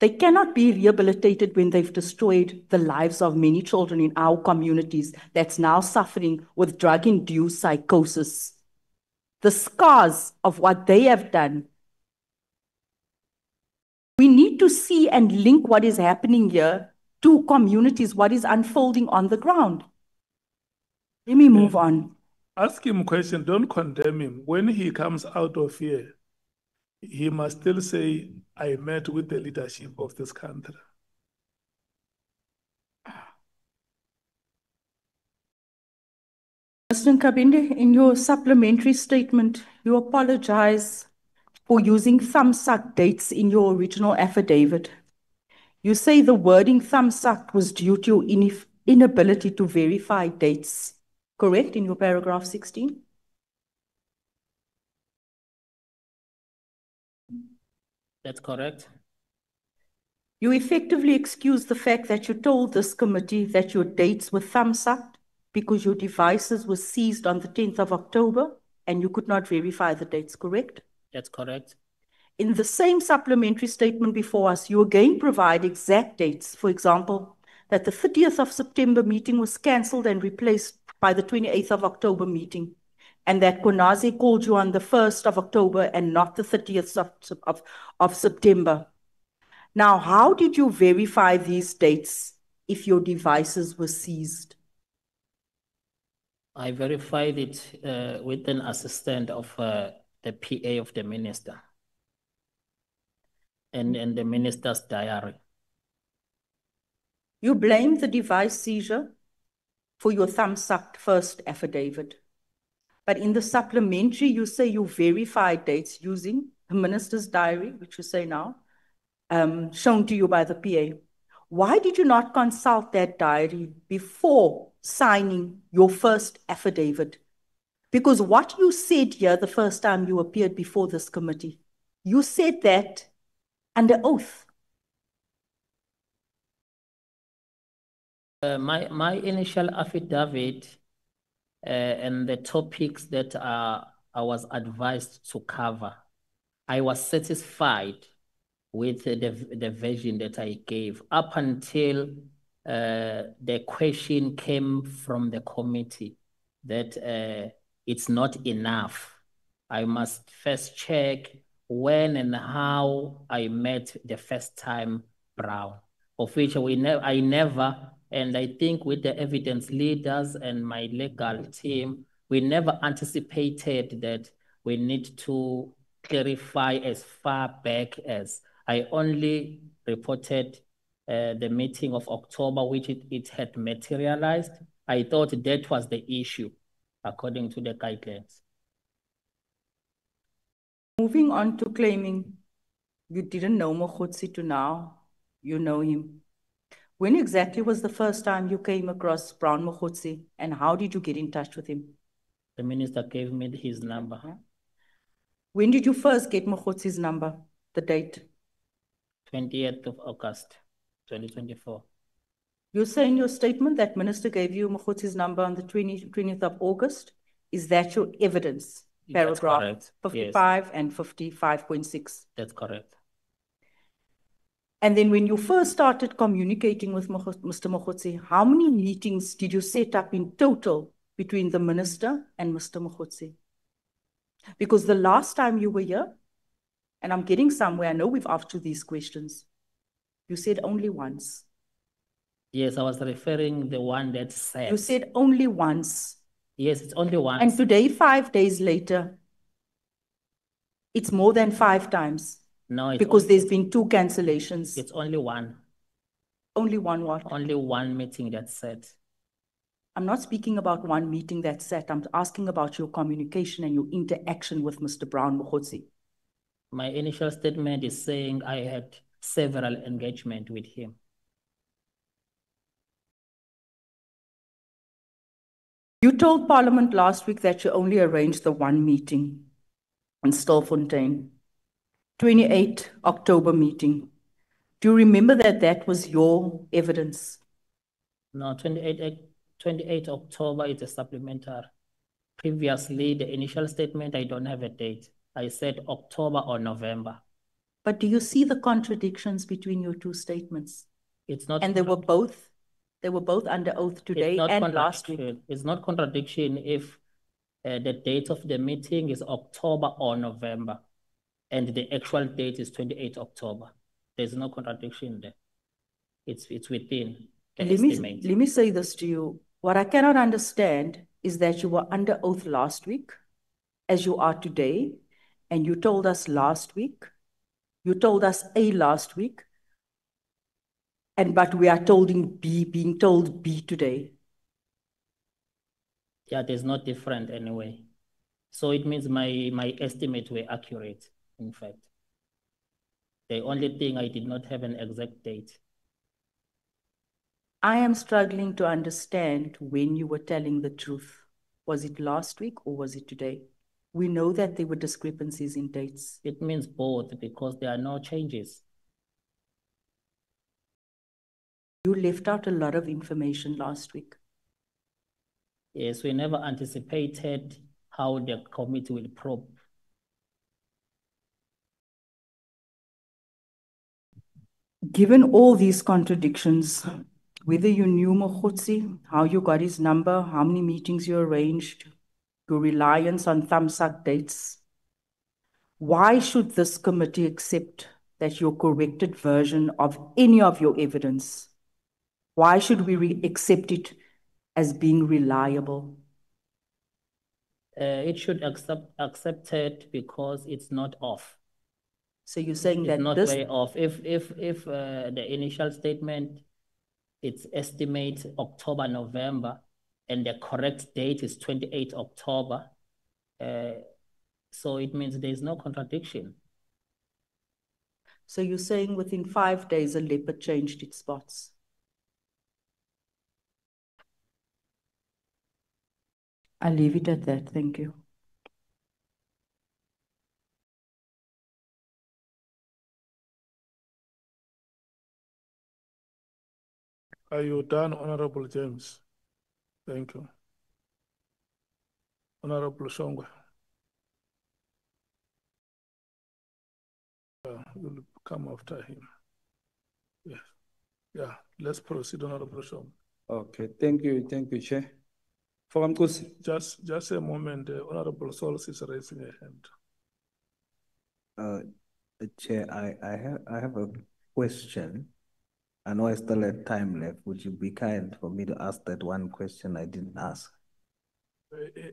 They cannot be rehabilitated when they've destroyed the lives of many children in our communities that's now suffering with drug-induced psychosis. The scars of what they have done. We need to see and link what is happening here to communities, what is unfolding on the ground. Let me move on. Ask him a question, don't condemn him. When he comes out of here, he must still say, I met with the leadership of this country. Mr. Nkabinde, in your supplementary statement, you apologize for using thumbsuck dates in your original affidavit. You say the wording thumbsuck was due to your inability to verify dates, correct, in your paragraph 16? That's correct. You effectively excuse the fact that you told this committee that your dates were thumbsucked because your devices were seized on the 10th of October and you could not verify the dates, correct? That's correct. In the same supplementary statement before us, you again provide exact dates. For example, that the 30th of September meeting was cancelled and replaced by the 28th of October meeting, and that Konazi called you on the 1st of October and not the 30th of September. Now, how did you verify these dates if your devices were seized? I verified it with an assistant of the PA of the minister and the minister's diary. You blame the device seizure for your thumbsucked first affidavit. But in the supplementary, you say you verified dates using the minister's diary, which you say now, shown to you by the PA. Why did you not consult that diary before signing your first affidavit? Because what you said here the first time you appeared before this committee, you said that under oath. My initial affidavit and the topics that I was advised to cover I was satisfied with the version that I gave up until the question came from the committee that it's not enough. I must first check when and how I met the first time Brown, of which I never, and I think with the evidence leaders and my legal team, we never anticipated that we need to clarify as far back as I only reported the meeting of October, which it had materialized. I thought that was the issue, according to the guidelines. Moving on to claiming you didn't know Mokgotsi to now, you know him. When exactly was the first time you came across Brown Mokgotsi, and how did you get in touch with him? The minister gave me his number. When did you first get Mokgotsi's number, the date? 28th of August, 2024. You say in your statement that minister gave you Mokgotsi's number on the 20th of August. Is that your evidence? That's Paragraph correct. 55 Yes. and 55.6. That's correct. And then when you first started communicating with Mr. Mokgotsi, how many meetings did you set up in total between the minister and Mr. Mokgotsi? Because the last time you were here, and I'm getting somewhere, I know we've asked you these questions, you said only once. Yes, I was referring the one that said. You said only once. Yes, it's only once. And today, 5 days later, it's more than 5 times. No, it's because there's been 2 cancellations. It's only one. Only one what? Only one meeting that's set. I'm not speaking about one meeting that's set. I'm asking about your communication and your interaction with Mr. Brown Mokgotsi. My initial statement is saying I had several engagements with him. You told Parliament last week that you only arranged the one meeting in Stilfontein, 28 October meeting. Do you remember that that was your evidence? No, 28 October is a supplementary. Previously, the initial statement, I don't have a date. I said October or November. But do you see the contradictions between your 2 statements? It's not. And they were both under oath today and last week. It's not contradiction if the date of the meeting is October or November, and the actual date is 28 October. There's no contradiction there. It's within the estimate. Let me say this to you. What I cannot understand is that you were under oath last week, as you are today, and you told us last week, you told us A last week, but we are being told B today. Yeah, there's no different anyway. So it means my estimates were accurate, in fact. The only thing I did not have an exact date. I am struggling to understand when you were telling the truth. Was it last week or was it today? We know that there were discrepancies in dates. It means both because there are no changes. You left out a lot of information last week. Yes, we never anticipated how the committee will probe. Given all these contradictions, whether you knew Mokgotsi, how you got his number, how many meetings you arranged, your reliance on thumbsuck dates, why should this committee accept that your corrected version of any of your evidence? Why should we accept it as being reliable? It should accept it because it's not off. So you're saying that it's not this way off. If the initial statement, it's estimate October, November, and the correct date is 28 October, so it means there's no contradiction. So you're saying within 5 days, a leopard changed its spots? I'll leave it at that. Thank you. Are you done, Honorable James? Thank you. Honorable Shongwe. will come after him. Yeah, yeah. Let's proceed, Honorable Shom. Okay, thank you, Chair. For Just a moment. Honorable Sols is raising a hand. Chair, I have a question. I know I still have time left. Would you be kind for me to ask that one question I didn't ask?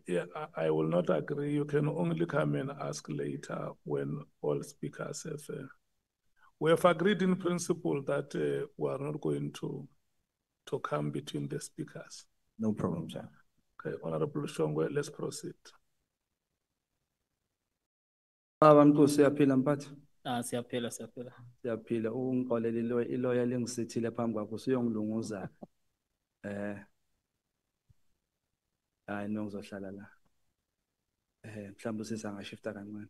Yeah, I will not agree. You can only come and ask later when all speakers have. We have agreed in principle that we are not going to come between the speakers. No problem, sir. Okay, Honorable Shongwe, let's proceed. Siyaphila mphathi. Siyaphila. Siyaphila. Ungixolele iloya lengisithile phambi kwakho usuyongilunguza. Hayi nongizohlala la. Mhlawumbe usisangashifta kancane.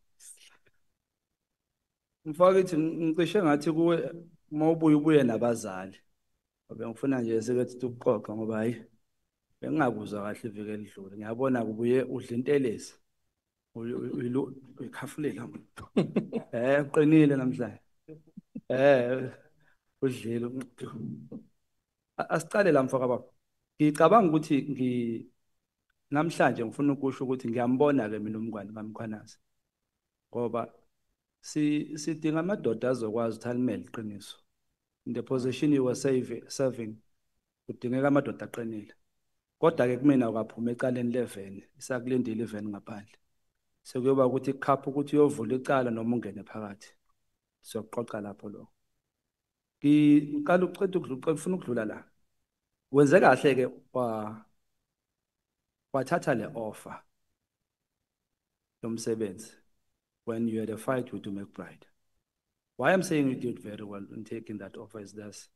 Mfowethu ngicishe ngathi kuwe mawubuye nabazali. Ngoba ngifuna nje sekethi ukuxoxa ngoba hayi bengingakuzwa kahle iveke elidlule. Ngiyabona kubuye udla intelezi. Uyikhafulela. Uqinile namhlanje. Udlile. Asicale la mfaka baba. Ngicabanga ukuthi namhlanje ngifuna ukusho ukuthi ngiyambona ke mina umngwane kaMkhwanazi. Ngoba sidinga amadoda azokwazi ukuthi alimele iqiniso. In the position you were serving, kudingeka amadoda aqinile. Kodwa ke kumina ukaphuma ecaleni leveni, isakulindile iveni ngaphandle. Sekuyoba ukuthi ikhapha ukuthi uyovula icala noma ungene phakathi. Siyoxoxa lapho lo. Ngiqala ucela ufuna ukudlula la. Wenze kahle ke wathatha le offer yomsebenzi when you had a fight with McBride. Why I'm saying you did very well in taking that offer is this.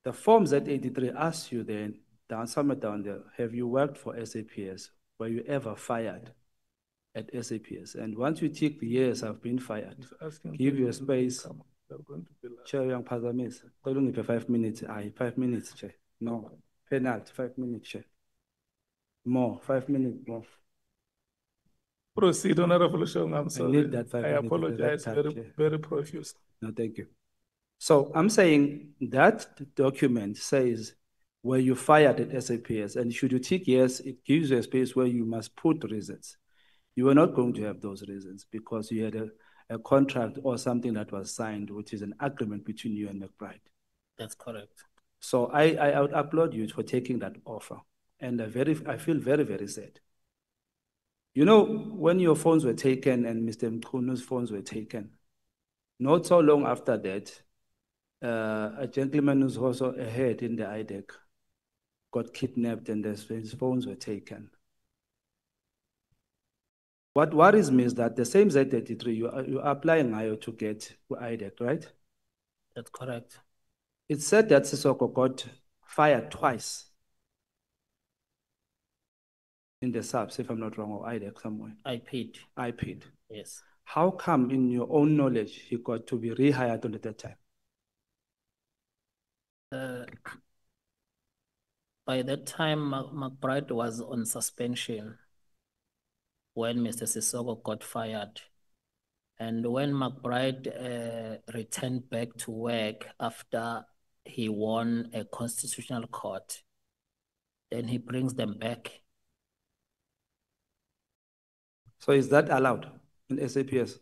The forms at 83 asks you then, somewhere down there, have you worked for SAPS? Were you ever fired at SAPS? And once you tick yes, I've been fired, give you a space. Chair, young Pazamis, 5 minutes. 5 minutes, Chair. No, penalty, 5 minutes, Chair. More, 5 minutes more. Proceed, Honorable Shong. I'm sorry. I need that 5 minutes. I apologize very profusely. No, thank you. So I'm saying that document says where you fired at SAPS, and should you tick yes, it gives you a space where you must put reasons. You are not going to have those reasons because you had a contract or something that was signed, which is an agreement between you and McBride. That's correct. So I would applaud you for taking that offer. And I feel very, very sad. You know, when your phones were taken and Mr. Mkhunu's phones were taken, not so long after that, a gentleman who's also ahead in the IDEC got kidnapped and his phones were taken. What worries me is that the same Z33, you're applying IO to get IDEC, right? That's correct. It said that Sisoko got fired twice in the subs, if I'm not wrong, or IDEC somewhere. I paid. Yes. How come, in your own knowledge, he got to be rehired on at that time? By that time, McBride was on suspension when Mr. Sisoko got fired. And when McBride returned back to work after he won a constitutional court, then he brings them back. So is that allowed in SAPS?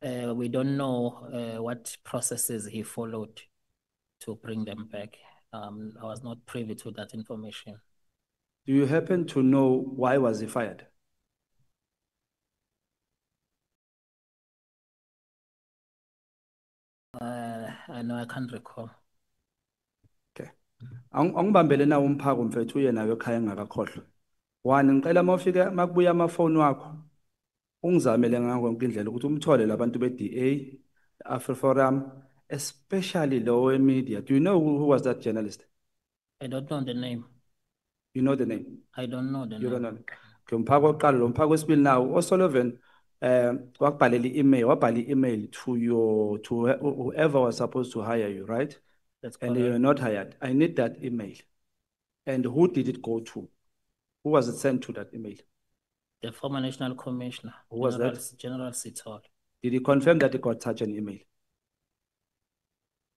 We don't know what processes he followed to bring them back. I was not privy to that information. Do you happen to know why was he fired? I know I can't recall. Okay. Angibambele na umphako mfethu uye nawe ekhaya engakakhohlwa. One, ngicela mawufika makubuya amafoni wakho ungizamele ngakho yonke indlela ukuthi umthole labantu be-DA, AfriForum, especially lower media. Do you know who was that journalist? I don't know the name. You know the name? I don't know the name. You don't know. Okay, umphako oqala lo mphako wesibili now oSolven wakubhalela email to whoever was supposed to hire you, right? That's and correct. you're not hired. I need that email. And who did it go to? Who was it sent to, that email? The former National Commissioner. Who was that? General Sithole. Did he confirm that he got such an email?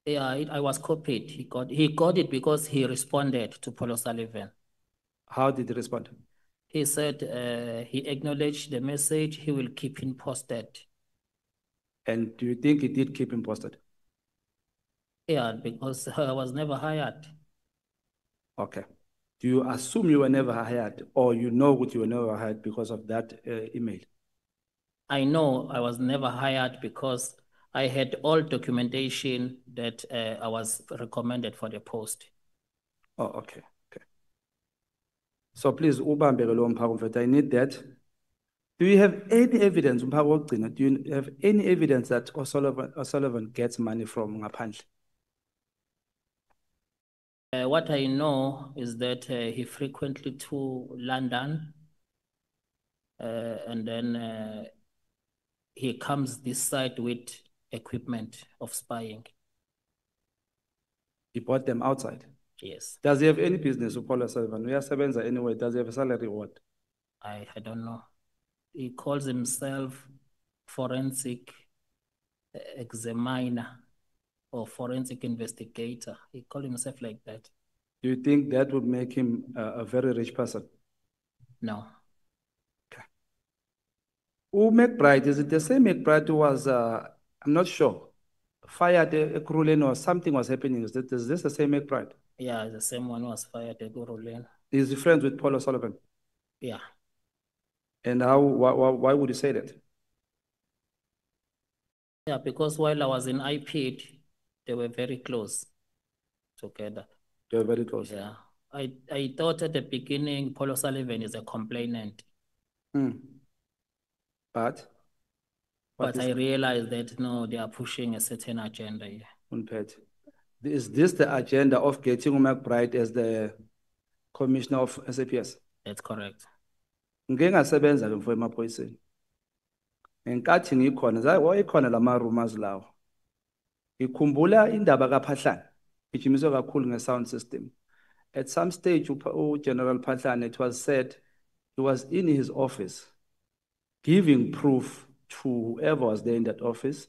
Yeah, I was copied. He got it because he responded to Paul O'Sullivan. How did he respond? He said he acknowledged the message. He will keep him posted. And do you think he did keep him posted? Yeah, because I was never hired. Okay. Do you assume you were never hired, or you know what you were never hired because of that email? I know I was never hired because I had all documentation that I was recommended for the post. Oh, okay. Okay. So please, ubambe ke lo mphako mfethu, I need that. Do you have any evidence, mphako wokugcina, do you have any evidence that O'Sullivan gets money from ngaphandle? What I know is that he frequently to London and then he comes this side with equipment of spying. He bought them outside. Yes, Does he have any business with Paul O'Sullivan? Uyasebenza anyway. Does he have a salary or what? I don't know. He calls himself forensic examiner or forensic investigator. He called himself like that. Do you think that would make him a very rich person? No. Who McBride, is it the same McBride who was, I'm not sure, fired at Kuruleni or something was happening? Is this the same McBride? Yeah, the same one was fired at Uruleni. Is he friends with Paul O'Sullivan? Yeah. And why would you say that? Yeah, because while I was in IPID, they were very close together. They were very close. Yeah. I thought at the beginning, Paul O'Sullivan is a complainant. But I realized that no, they are pushing a certain agenda here. Unpet. Is this the agenda of getting McBride as the commissioner of SAPS? That's correct. Ngeke ngasebenza ke mfowethu emaphoyiseni. Ngenkathi ngikhona, wayekhona lama rumors lawo. Ngikhumbula indaba kaPhahlane. Ijimiswe kakhulu nge-sound system. At some stage, General Phahlane, it was said he was in his office giving proof to whoever was there in that office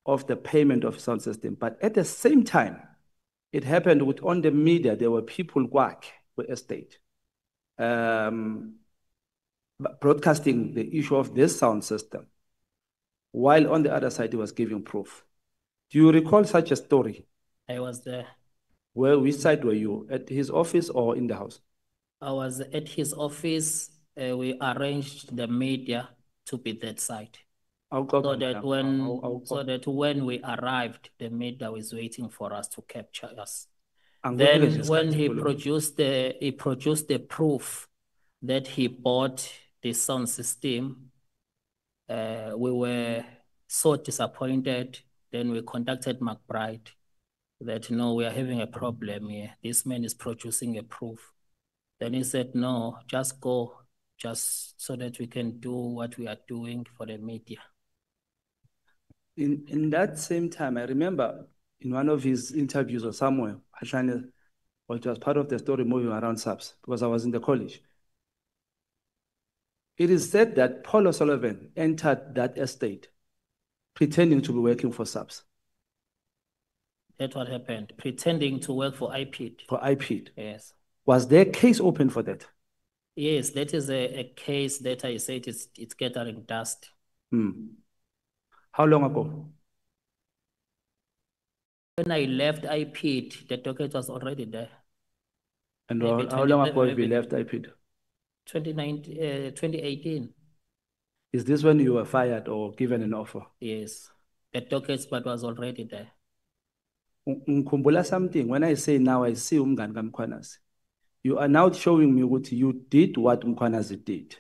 of the payment of sound system. But at the same time, it happened with on the media, there were people quack with estate. Broadcasting the issue of this sound system, while on the other side, he was giving proof. Do you recall such a story? I was there. Which side were you? At his office or in the house? I was at his office. We arranged the media to be that side. So that when we arrived, the media was waiting for us to capture us. Then when he produced the proof that he bought the sound system, we were so disappointed. Then we contacted McBride that no, we are having a problem here. This man is producing a proof. Then he said, no, just go, just so that we can do what we are doing for the media. In that same time, I remember in one of his interviews or somewhere, which was part of the story moving around SAPS, because I was in the college. It is said that Paul O'Sullivan entered that estate pretending to be working for SAPS. That's what happened, pretending to work for IPID. For IPID? Yes. Was there a case open for that? Yes, that is a case that I said it's gathering dust. How long ago? When I left IPID, the docket was already there. And how long ago have you left IPID? 2018. Is this when you were fired or given an offer? Yes, the docket but was already there. Ngikhumbula something, when I say now I see umngani kaMkhwanazi, you are now showing me what you did what Mkhwanazi did.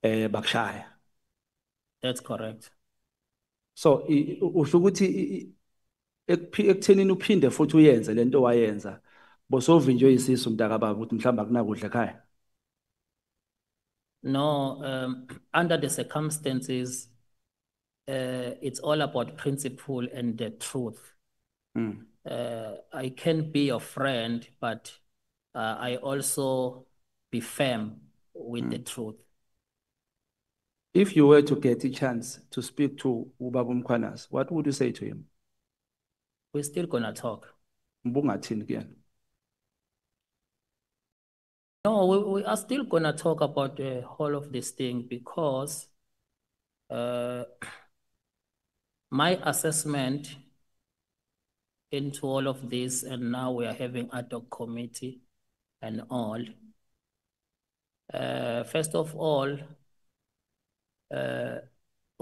Bakushaya. That's correct. So usho ukuthi ekuthenini uphinde futhi uyenze lento wayenza bosovinjwe isisu mntaka baba ukuthi mhlamba kunakudla ekhaya. No, under the circumstances, it's all about principle and the truth. I can be your friend, but I also be firm with the truth. If you were to get a chance to speak to Ubaba Mkhwanazi, what would you say to him? We're still gonna talk. Mbungathini kuyena? No, we are still gonna talk about the whole of this thing because my assessment into all of this, and now we are having ad hoc committee and all. First of all,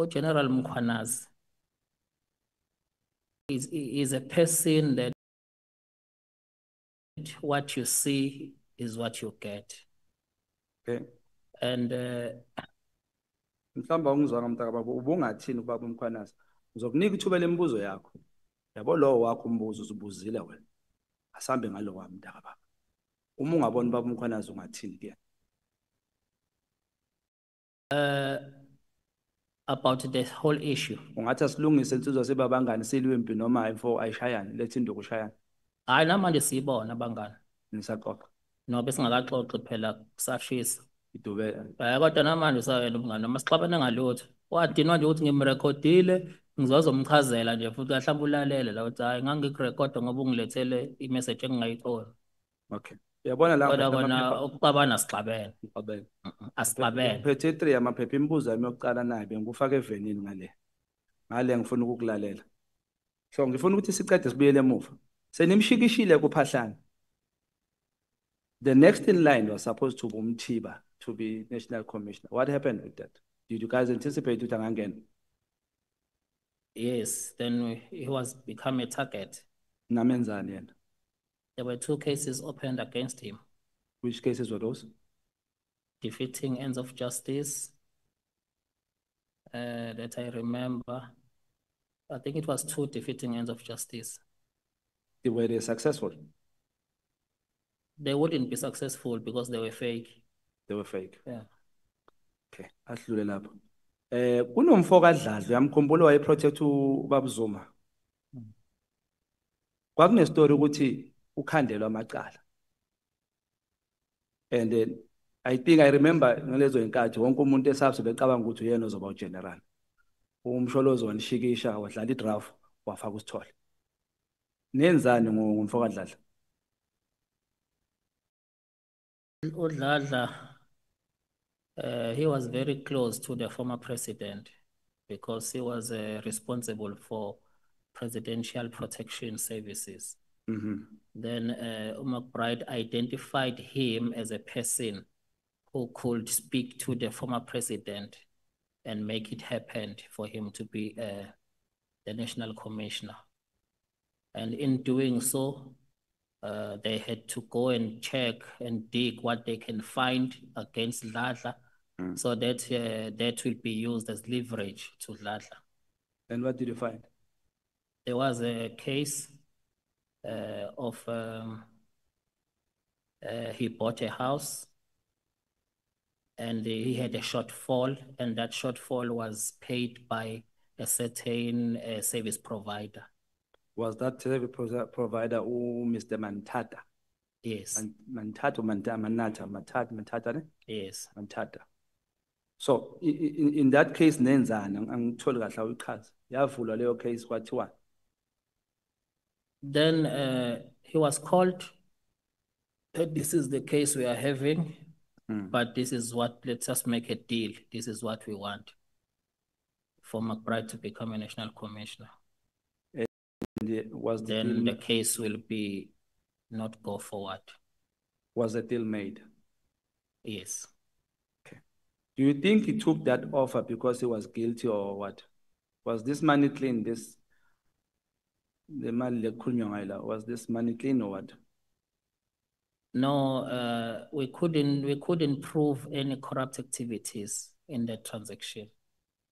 General Mkhwanazi is a person that what you see is what you get. Okay. And Mhlamba ungizwa mntaka baba ubungathini ubaba Mkhwanazi? Uzokunika ithuba lembuzo yakho. Yabo lo wakho umbuzo uzubuzile wena. Asambe ngalo wami mntaka baba. Uma ungabona ubaba Mkhwanazi ungathini kuyena? about the whole issue. Ungathi asilungise insizwa sebabangani silwempi noma ifo ayishayane lethi into kushayana. Hayi namanje siyibona abangani. Nisaxoxa. No besingakaxoxi phela kusashisa. Idubela. Kodwa namanje usayena umngani noma sixabane ngalutho. Wadinwa nje ukuthi ngimrekhodile ngizozomchazela nje futhi mhlawumbe ulalele la uthi hayi ngangikurekhoda ngoba ungilethele imessage engingayiqondi. Okay. Uyabona la Kodwa kona ukuxabana sixabene. Uxabene. Asixabene. Phethe 3 amaphepha imibuzo yami yokuqala nayo bengikufaka evenini ngale. Ngale ngifuna ukukulalela. So ngifuna ukuthi sicede sibuyele emuva. Senimshikishile kuphahlana. The next in line was supposed to be Umthiba to be National Commissioner. What happened with that? Did you guys anticipate ukuthi angangena? Yes, then he was become a target. Namenzani yena? There were 2 cases opened against him. Which cases were those? Defeating ends of justice, that I remember. I think it was 2 defeating ends of justice. Were they successful? They wouldn't be successful because they were fake. They were fake. Yeah. Okay, asidlule lapho. Kunomfo kaDladla uyamkhumbula wayeprotect uBaba Zuma. Kwakune story ukuthi ukhandelwa amacala. And then I think I remember ngalezo inkathi wonke umuntu esabse becabanga ukuthi uyena ozoba ugeneral. Umsholozo wanishikisha wadlala idraft wafaka usithole. Nenzani ngomfo kaDladla? uDladla, he was very close to the former president because he was responsible for presidential protection services. Then McBride identified him as a person who could speak to the former president and make it happen for him to be the national commissioner. And in doing so, they had to go and check and dig what they can find against Dladla, so that that will be used as leverage to Dladla. And what did you find? There was a case of he bought a house and he had a shortfall, and that shortfall was paid by a certain service provider. Was that service provider Mr. Mantata? Yes. Mantata, Yes. Mantata. So in that case, nenzani angitholi kahle uyichaza. Yavulwa leyo case kwathiwa. Then he was called. This is the case we are having, but this is what, let's just make a deal. This is what we want for McBride to become a national commissioner. Was the then the case will be not go forward. Was the deal made? Yes. Okay. Do you think he took that offer because he was guilty or what? Was this money clean? Was this money clean or what? No, we couldn't prove any corrupt activities in the transaction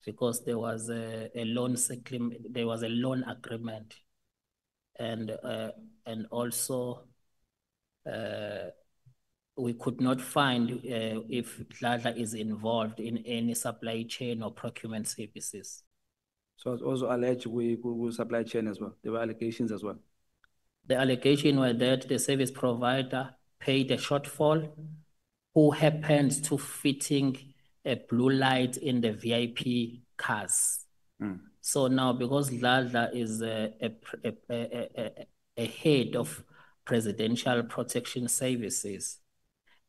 because there was a loan settlement, there was a loan agreement, and also we could not find if Dladla is involved in any supply chain or procurement services. So it's also alleged we supply chain as well. There were allegations as well. The allegation was that the service provider paid a shortfall who happens to fitting a blue light in the VIP cars. So now, because Dladla is a head of Presidential Protection Services,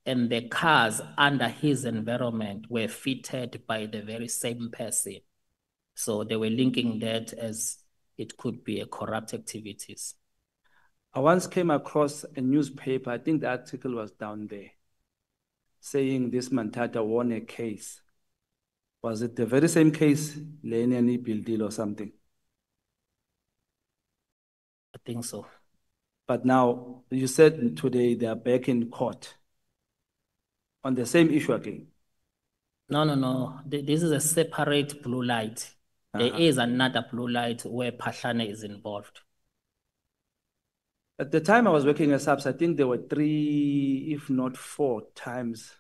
and the cars under his environment were fitted by the very same person. So they were linking that as it could be a corrupt activities. I once came across a newspaper, I think the article was down there, saying this Mantata won a case. Was it the very same case, Lenny Bill deal or something? I think so. But now, you said today they are back in court on the same issue again. No. This is a separate blue light. There is another blue light where Pashane is involved. At the time I was working as SAPS, I think there were 3, if not 4 times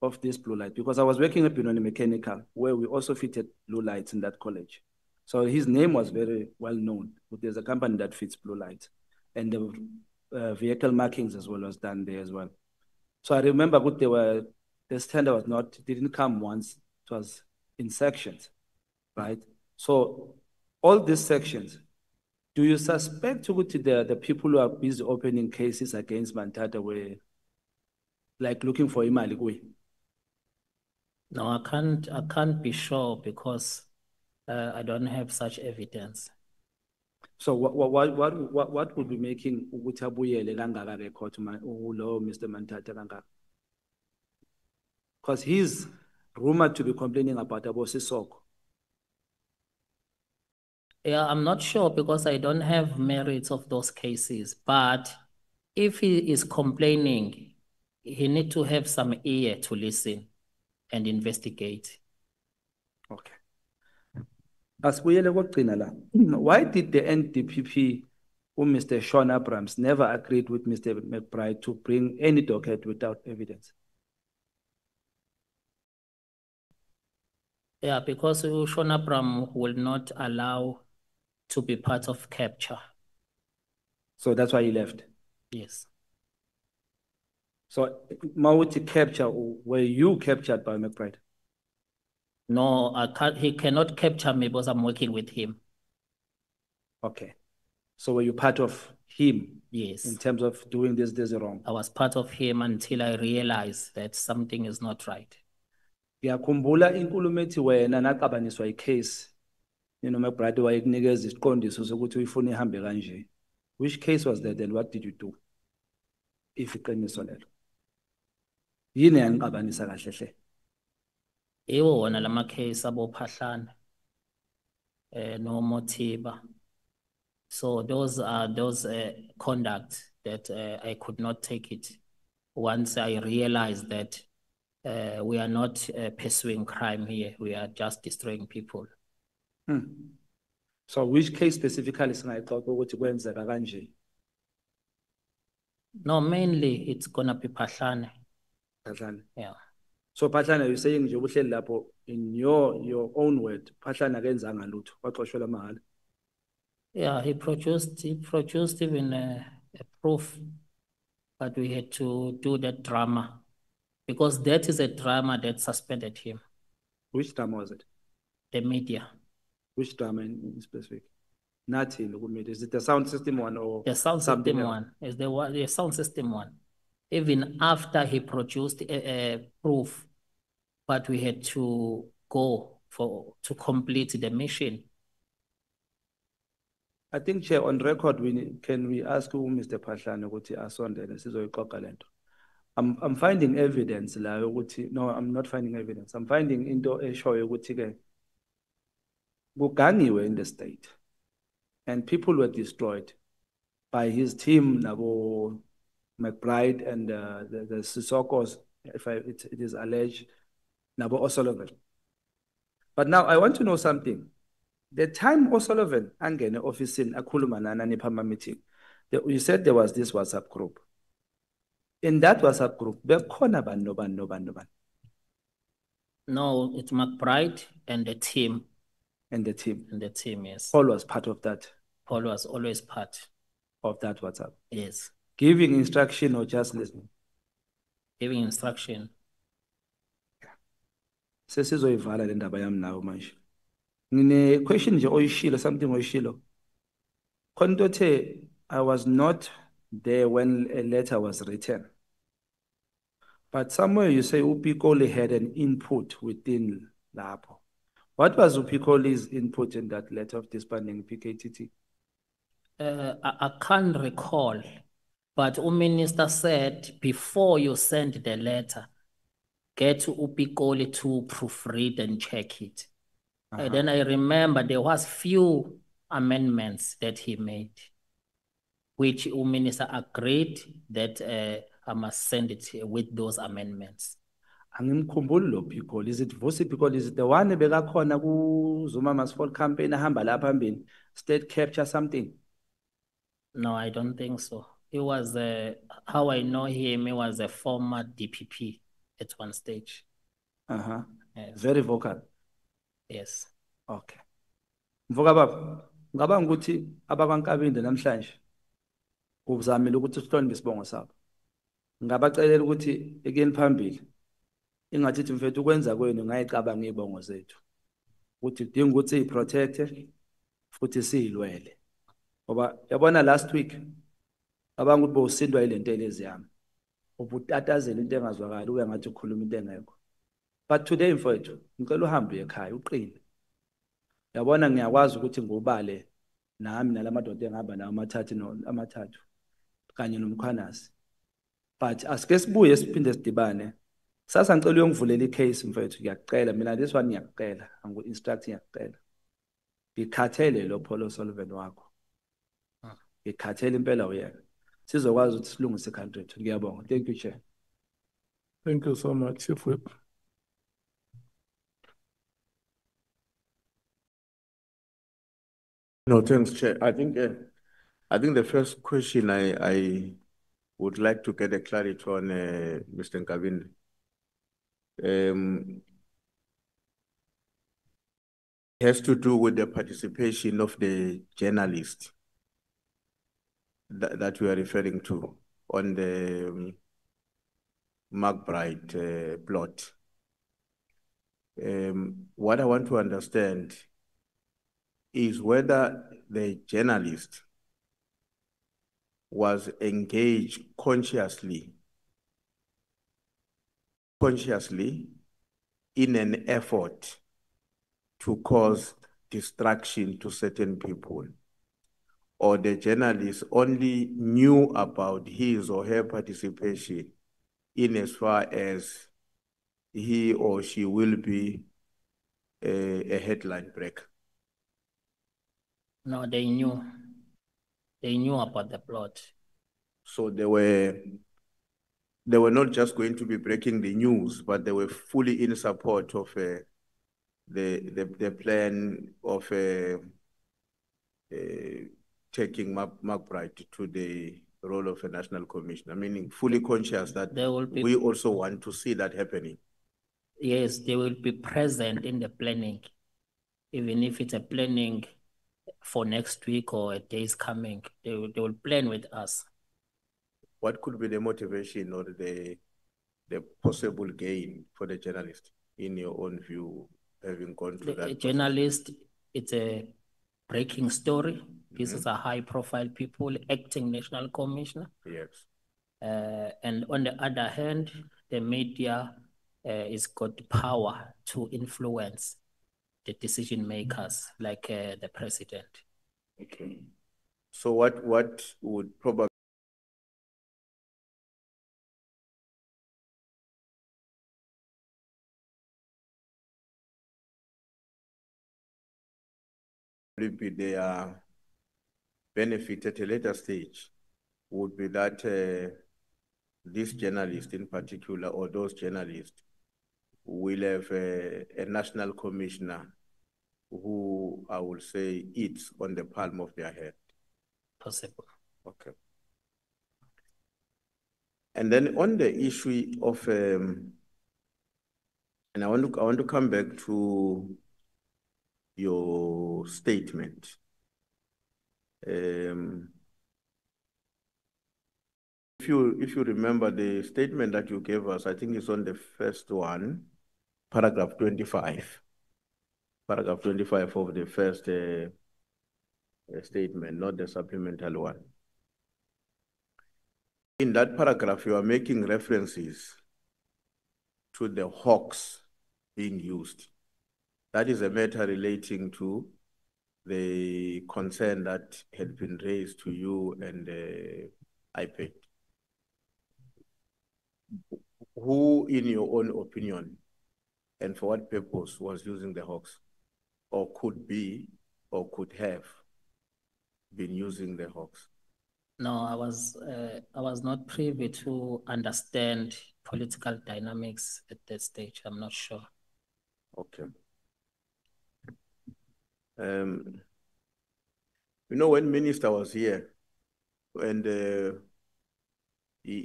of this blue light, because I was working at Benoni Mechanical, where we also fitted blue lights in that college. So his name was very well known. There's a company that fits blue lights, and the vehicle markings as well was done there as well. So I remember the standard didn't come once, it was in sections, right? So all these sections, do you suspect the people who are busy opening cases against Mantata were like looking for imali? No, I can't be sure because I don't have such evidence. So what would be making ukuthi abuyele kangaka record ulo Mr. Mantata kangaka? Because he's rumored to be complaining about Sisoko. Yeah, I'm not sure because I don't have merits of those cases. But if he is complaining, he need to have some ear to listen and investigate. Okay. Asibuyele kokugcina la. Why did the NDPP, Mr. Sean Abrams, never agreed with Mr. McBride to bring any docket without evidence? Yeah, because Sean Abrams will not allow to be part of capture. So that's why he left. Yes. So Mawuti capture, were you captured by McBride? No, he cannot capture me because I'm working with him. Okay. So were you part of him? Yes. In terms of doing this wrong? I was part of him until I realized that something is not right. Ngiyakhumbula inkulumo ethi wena naqabaniswa icase McBride wayekunikeza isiqondiso sokuthi uyifuna ihambe kanje. Which case was that and what did you do? If iqiniso lelo. Yini yaniqabanisa kahle hle? Ewo wona lama case abo Phahlane no Motiba. So those are those conduct that I could not take it once I realized that we are not pursuing crime here. We are just destroying people. So which case specifically singayixoxa ukuthi kwenzeka kanje? No, mainly it's gonna be Phahlane. Phahlane. Yeah. So Phahlane, you're saying nje uhleli lapho in your own word, Phahlane akenzanga lutho, waxoshwela mahala. Yeah, he produced even a proof, but we had to do that drama because that is a drama that suspended him. Which drama was it? The media. Which drama in specific? Nothing. Is it the sound system one or the sound system else? one? Is the sound system one? Even after he produced a proof, but we had to go to complete the mission. I think, Chair, on record, can we ask who Mr. Phahlane ukuthi asondele sizoyiqoqa lento. I'm finding evidence la ukuthi no, I'm not finding evidence. I'm finding into eshoyo ukuthi ke kugangiwe in the state and people were destroyed by his team nabo McBride and the Sisokos, if it is alleged, nabo O'Sullivan. But now I want to know something. The time O'Sullivan angene office in akhuluma nana niphama meeting, you said there was this WhatsApp group. In that WhatsApp group, bekhona bani nobani? No, it's McBride and the team. And the team. And the team, yes. Paul was part of that. Paul was always part of that WhatsApp. Yes. Giving instruction or just listening? Giving instruction. Sesizoyivala le ndaba yami nawe manje. Ngine question nje oyishilo, something oyishilo. Khona into ethe, I was not there when a letter was written. But somewhere you say uPikoli had an input within lapho. What was uPikoli's input in that letter of disbanding PKTT? I can't recall, but Minister said before you send the letter, get uPikoli to proofread and check it. And then I remember there was few amendments that he made, which Minister agreed that I must send it with those amendments. Angimkhumbuli lo Pikoli. Is it Vusi Pikoli? Is it the one ebekakhona ku Zuma Must Fall campaign ahamba lapha phambili? State capture something? No, I don't think so. He was, how I know him, he was a former DPP at one stage. Yes. Very vocal. Yes. Okay. Mvuka baba, ngicabanga ukuthi abakwaNkabinde namhlanje uzamile ukuthi sihloniphe isibongo sabo. Ngabacelela ukuthi ekeni phambili ingathi mfethu ukwenza kwenu ngayicabanga izibongo zethu. Ukuthi kudinga ukuthi siprotecte futhi siyilwele. Ngoba yabona last week abanga ukuthi bowusindwa ilento eleziyami. Ubutatazela into engazwakali ube ngathi ukhuluma into engekho. But today mfethu ngicela uhambe ekhaya uqine. Yabona ngiyakwazi ukuthi ngubale nami nalamadoda engihamba nawo amathathu kanye nomkhwanasi. But asike sibuye siphinde sidibane. Sasa ngicela uyongivulela icase mfethu ngiyacela mina this one ngiyacela angu instruct ngiyacela. Ngikhathele lo Paulo Sullivan wakho. Ngikhathele impela uyena. Sizokwazi ukuthi silungise country yethu. Ngiyabonga. Thank you Chair. Thank you so much, Chief Whip. No, thanks, Chair. I think the first question I would like to get a clarity on, Mr. Nkabinde. Has to do with the participation of the journalist that we are referring to on the McBride plot. What I want to understand is whether the journalist was engaged consciously in an effort to cause distraction to certain people, or the journalist only knew about his or her participation in as far as he or she will be a headline breaker. No, they knew. They knew about the plot. So they were not just going to be breaking the news, but they were fully in support of the plan of taking McBride to the role of a national commissioner, meaning fully conscious that we also want to see that happening. Yes, they will be present in the planning, even if it's a planning for next week or a day's coming. They will plan with us. What could be the motivation or the possible gain for the journalist, in your own view, having gone to that? The journalist, it's a breaking story. This is a high-profile people acting national commissioner. Yes. And on the other hand, the media is got power to influence the decision makers, like the president. Okay. So what would probably be their benefit at a later stage would be that this journalist in particular, or those journalists, will have a national commissioner who I will say eats on the palm of their head. Possible. Okay. And then on the issue of, and I want to come back to your statement. If you remember the statement that you gave us, I think it's on the first one, paragraph 25. Paragraph 25 of the first statement, not the supplemental one. In that paragraph, you are making references to the hawks being used. That is a matter relating to the concern that had been raised to you and IPED. Who, in your own opinion, and for what purpose was using the hawks, or could be, or could have been using the hawks? No, I was not privy to understand political dynamics at that stage. I'm not sure. Okay. When Minister was here, and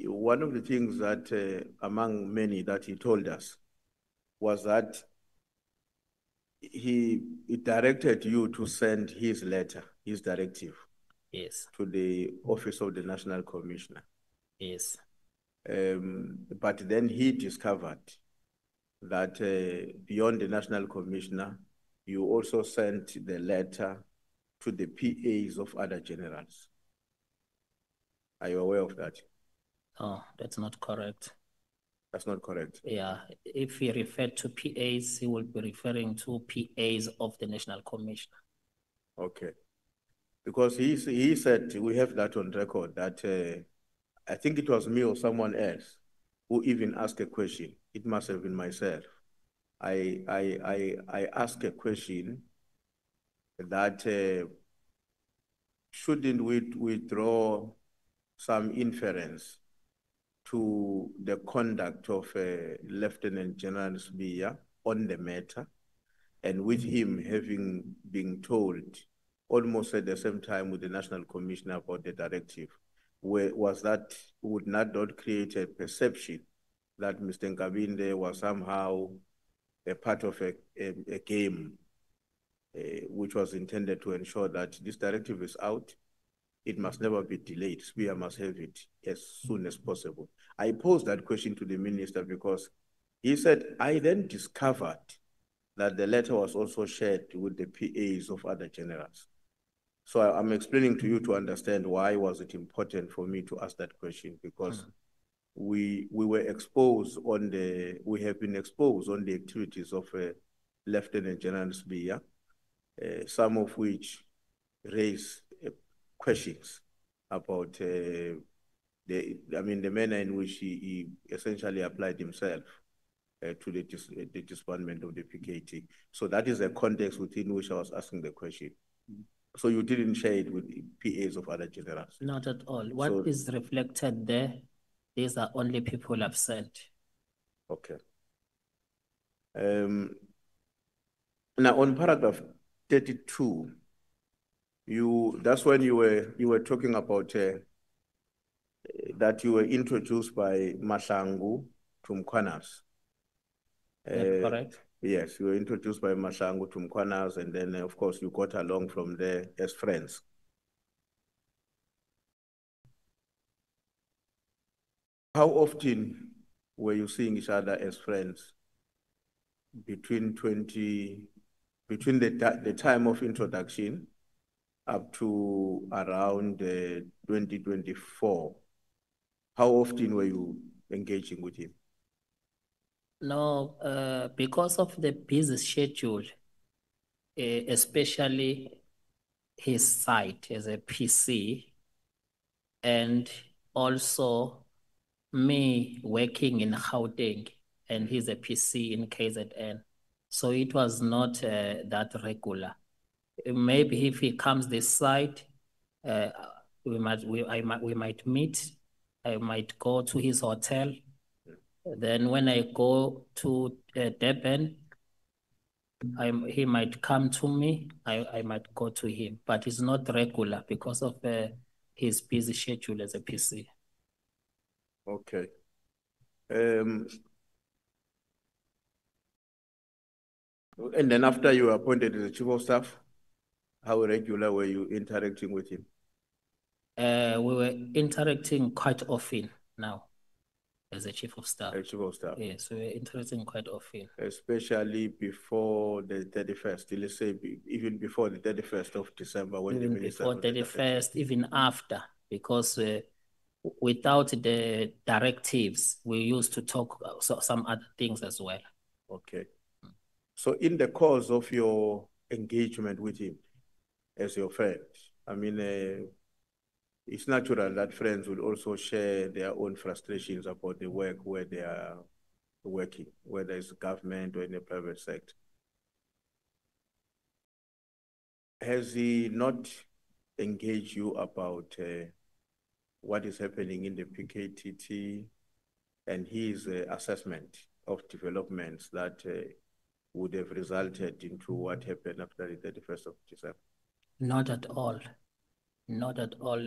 one of the things that, among many that he told us, was that he directed you to send his letter, his directive, Yes, to the Office of the National Commissioner. yes. But then he discovered that beyond the National Commissioner, you also sent the letter to the PAs of other generals. Are you aware of that? No, that's not correct. That's not correct. Yeah, if he referred to PAs, he will be referring to PAs of the National Commissioner. Okay. Because he said, we have that on record, that I think it was me or someone else who even asked a question. It must have been myself. I asked a question that shouldn't we draw some inference to the conduct of Lieutenant General Sbiya on the matter, and with him having been told almost at the same time with the National Commissioner about the directive, would not create a perception that Mr. Nkabinde was somehow a part of a game which was intended to ensure that this directive is out. It must never be delayed. Sbiya must have it as soon as possible. I posed that question to the minister because he said, I then discovered that the letter was also shared with the PAs of other generals. So I'm explaining to you to understand why was it important for me to ask that question, because we have been exposed on the activities of Lieutenant General Sbiya, some of which raise questions about the manner in which he essentially applied himself to the disbandment of the PKT. So that is a context within which I was asking the question. So you didn't share it with PAs of other generals? Not at all. What is reflected there, these are only people I've sent. Okay. Now on paragraph 32, that's when you were talking about that you were introduced by Mahlangu to Mkhwanazi. Correct? Yes, you were introduced by Mahlangu to Mkhwanazi, and then of course you got along from there as friends. How often were you seeing each other as friends between the time of introduction up to around 2024? How often were you engaging with him? No, because of the busy schedule, especially his site as a PC, and also me working in Gauteng, and he's a PC in KZN. So it was not that regular. Maybe if he comes this side, we might meet. I might go to his hotel. Then when I go to Durban, he might come to me. I might go to him, but it's not regular because of his busy schedule as a PC. Okay. And then after you were appointed as the chief of staff, how regular were you interacting with him? We were interacting quite often now. as a chief of staff. Chief of staff. Yes, we were interacting quite often. Especially before the 31st, let's say even before the 31st of December when Even the minister. before 31st, even after, because without the directives, we used to talk some other things as well. Okay. So in the course of your engagement with him as your friend, I mean, it's natural that friends will also share their own frustrations about the work where they are working, whether it's government or in the private sector. Has he not engaged you about what is happening in the PKTT and his assessment of developments that would have resulted into what happened after the 31st of December? Not at all. Not at all.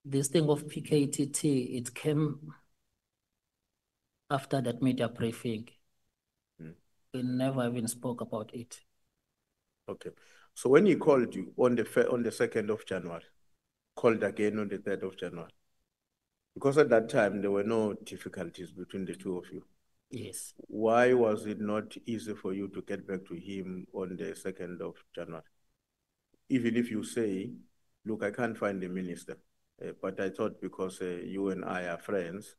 This thing of PKTT, it came after that media briefing. We never even spoke about it. Okay. So when he called you on the 2nd of January, called again on the 3rd of January, because at that time there were no difficulties between the two of you. Yes. Why was it not easy for you to get back to him on the 2nd of January? Even if you say, look, I can't find the minister, but I thought because you and I are friends,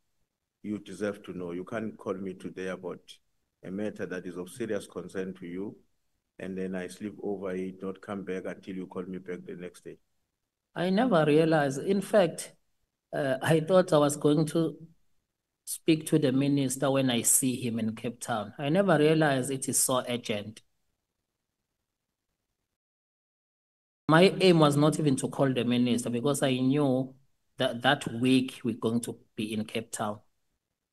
you deserve to know. You can't call me today about a matter that is of serious concern to you, and then I sleep over it, not come back until you call me back the next day. I never realized. In fact, I thought I was going to speak to the minister when I see him in Cape Town. I never realized it is so urgent. My aim was not even to call the minister because I knew that that week we're going to be in Cape Town.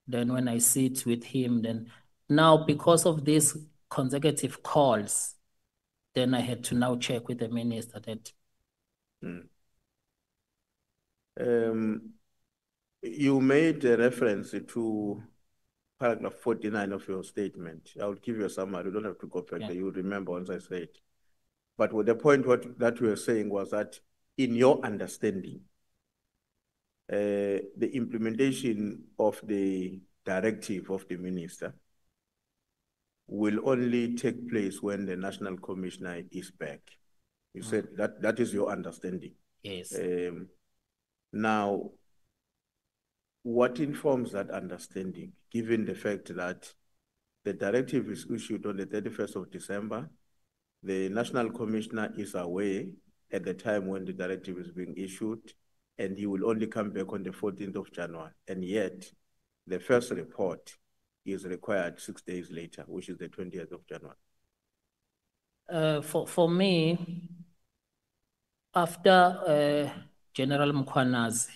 Then when I sit with him, then now because of these consecutive calls, then I had to now check with the minister that. You made a reference to paragraph 49 of your statement. I will give you a summary. You don't have to go back there. You remember once I said. But the point that we were saying was that in your understanding, the implementation of the directive of the minister will only take place when the national commissioner is back. You said that is your understanding. Yes. Now, what informs that understanding, given the fact that the directive is issued on the 31st of December, the national commissioner is away at the time when the directive is being issued, and he will only come back on the 14th of January. And yet, the first report is required 6 days later, which is the 20th of January. For me, after General Mkhwanazi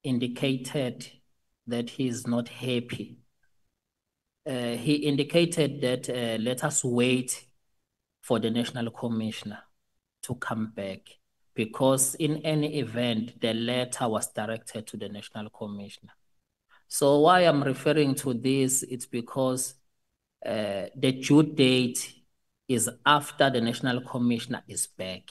indicated that he is not happy, he indicated that let us wait for the national commissioner to come back, because in any event, the letter was directed to the national commissioner. So why I'm referring to this, it's because the due date is after the national commissioner is back.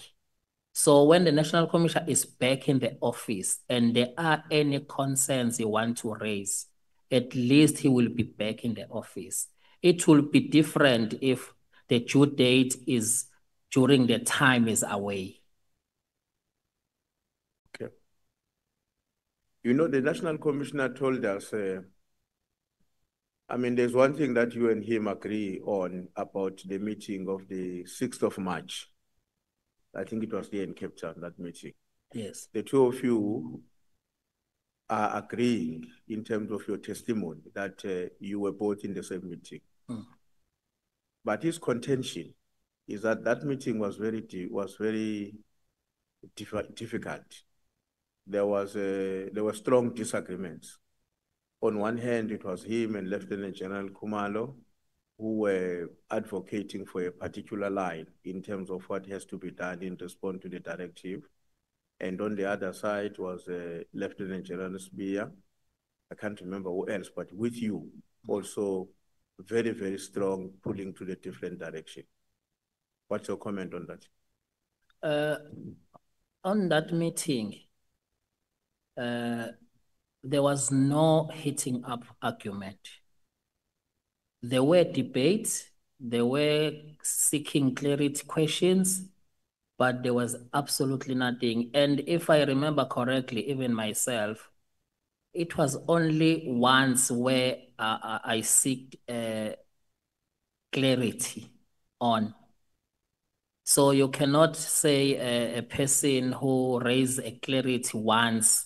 So when the national commissioner is back in the office and there are any concerns he wants to raise, at least he will be back in the office. It will be different if the due date is during the time is away. Okay. You know, the national commissioner told us, I mean, there's one thing that you and him agree on about the meeting of the 6th of March. I think it was here in Cape Town, that meeting. Yes. The two of you are agreeing in terms of your testimony that you were both in the same meeting. But his contention is that that meeting was very difficult. There were strong disagreements. On one hand, it was him and Lieutenant General Kumalo who were advocating for a particular line in terms of what has to be done in response to the directive. And on the other side was Lieutenant General Spear. I can't remember who else, but with you, also very, very strong pulling to the different direction. What's your comment on that? On that meeting, There was no heating up argument. There were debates, there were seeking clarity questions, but there was absolutely nothing. And if I remember correctly, even myself, it was only once where I seek clarity on. So you cannot say a person who raised a clarity once,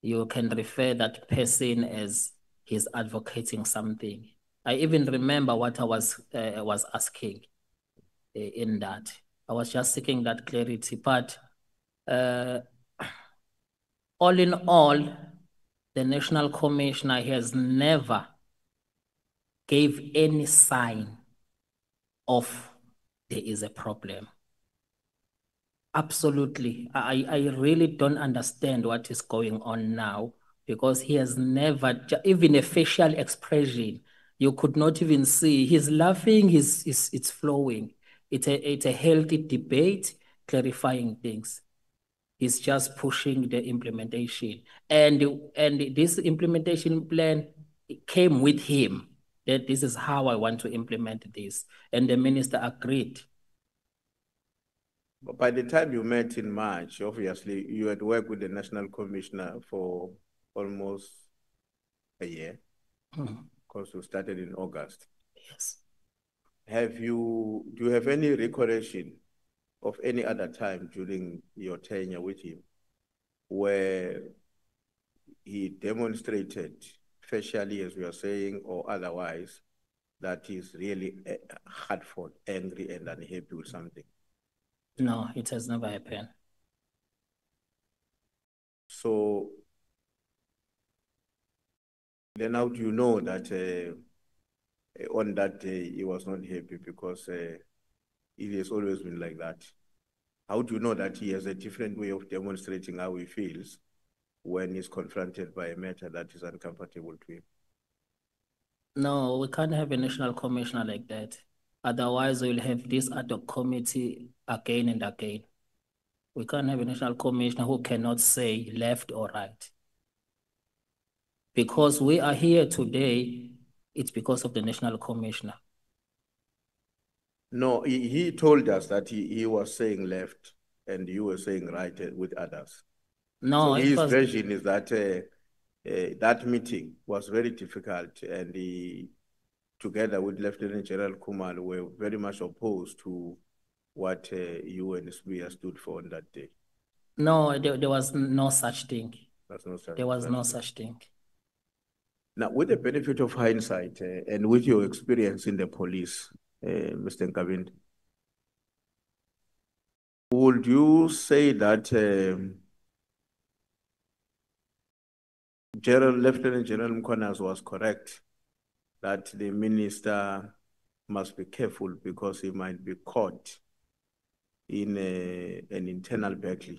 you can refer that person as he's advocating something. I even remember what I was asking in that. I was just seeking that clarity, but all in all, the National Commissioner has never gave any sign of there is a problem. Absolutely. I really don't understand what is going on now, because he has never, even a facial expression, you could not even see. He's laughing, it's flowing. It's a healthy debate, clarifying things. He's just pushing the implementation. And this implementation plan came with him, that this is how I want to implement this. And the minister agreed. But by the time you met in March, obviously you had worked with the National Commissioner for almost a year, because you started in August. Yes. Do you have any recollection of any other time during your tenure with him where he demonstrated facially, as we are saying, or otherwise, that he's really hurtful, angry, and unhappy with something? No, it has never happened. So then how do you know that on that day he was not happy? Because it has always been like that. How do you know that he has a different way of demonstrating how he feels when he's confronted by a matter that is uncomfortable to him? No, we can't have a national commissioner like that. Otherwise, we'll have this ad hoc committee again and again. We can't have a national commissioner who cannot say left or right. Because we are here today, it's because of the national commissioner. No, he told us that he was saying left and you were saying right with others. No, so his version is that that meeting was very difficult, and he, together with Lieutenant General Kumalo, were very much opposed to what you and Spear stood for on that day. No, there was no such thing. There was no such thing. Now, with the benefit of hindsight and with your experience in the police, Mr. Nkabinde, would you say that Lieutenant General Mkonas was correct that the minister must be careful because he might be caught in an internal battle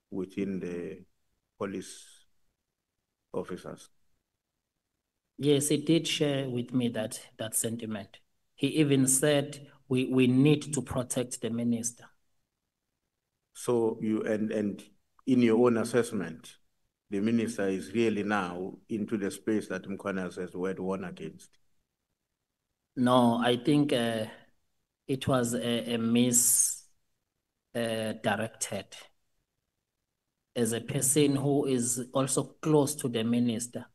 within the police officers? Yes, he did share with me that sentiment. He even said we need to protect the minister. So you and in your own assessment, the minister is really now into the space that Mkonas has warned against? No, I think it was a misdirected. As a person who is also close to the minister,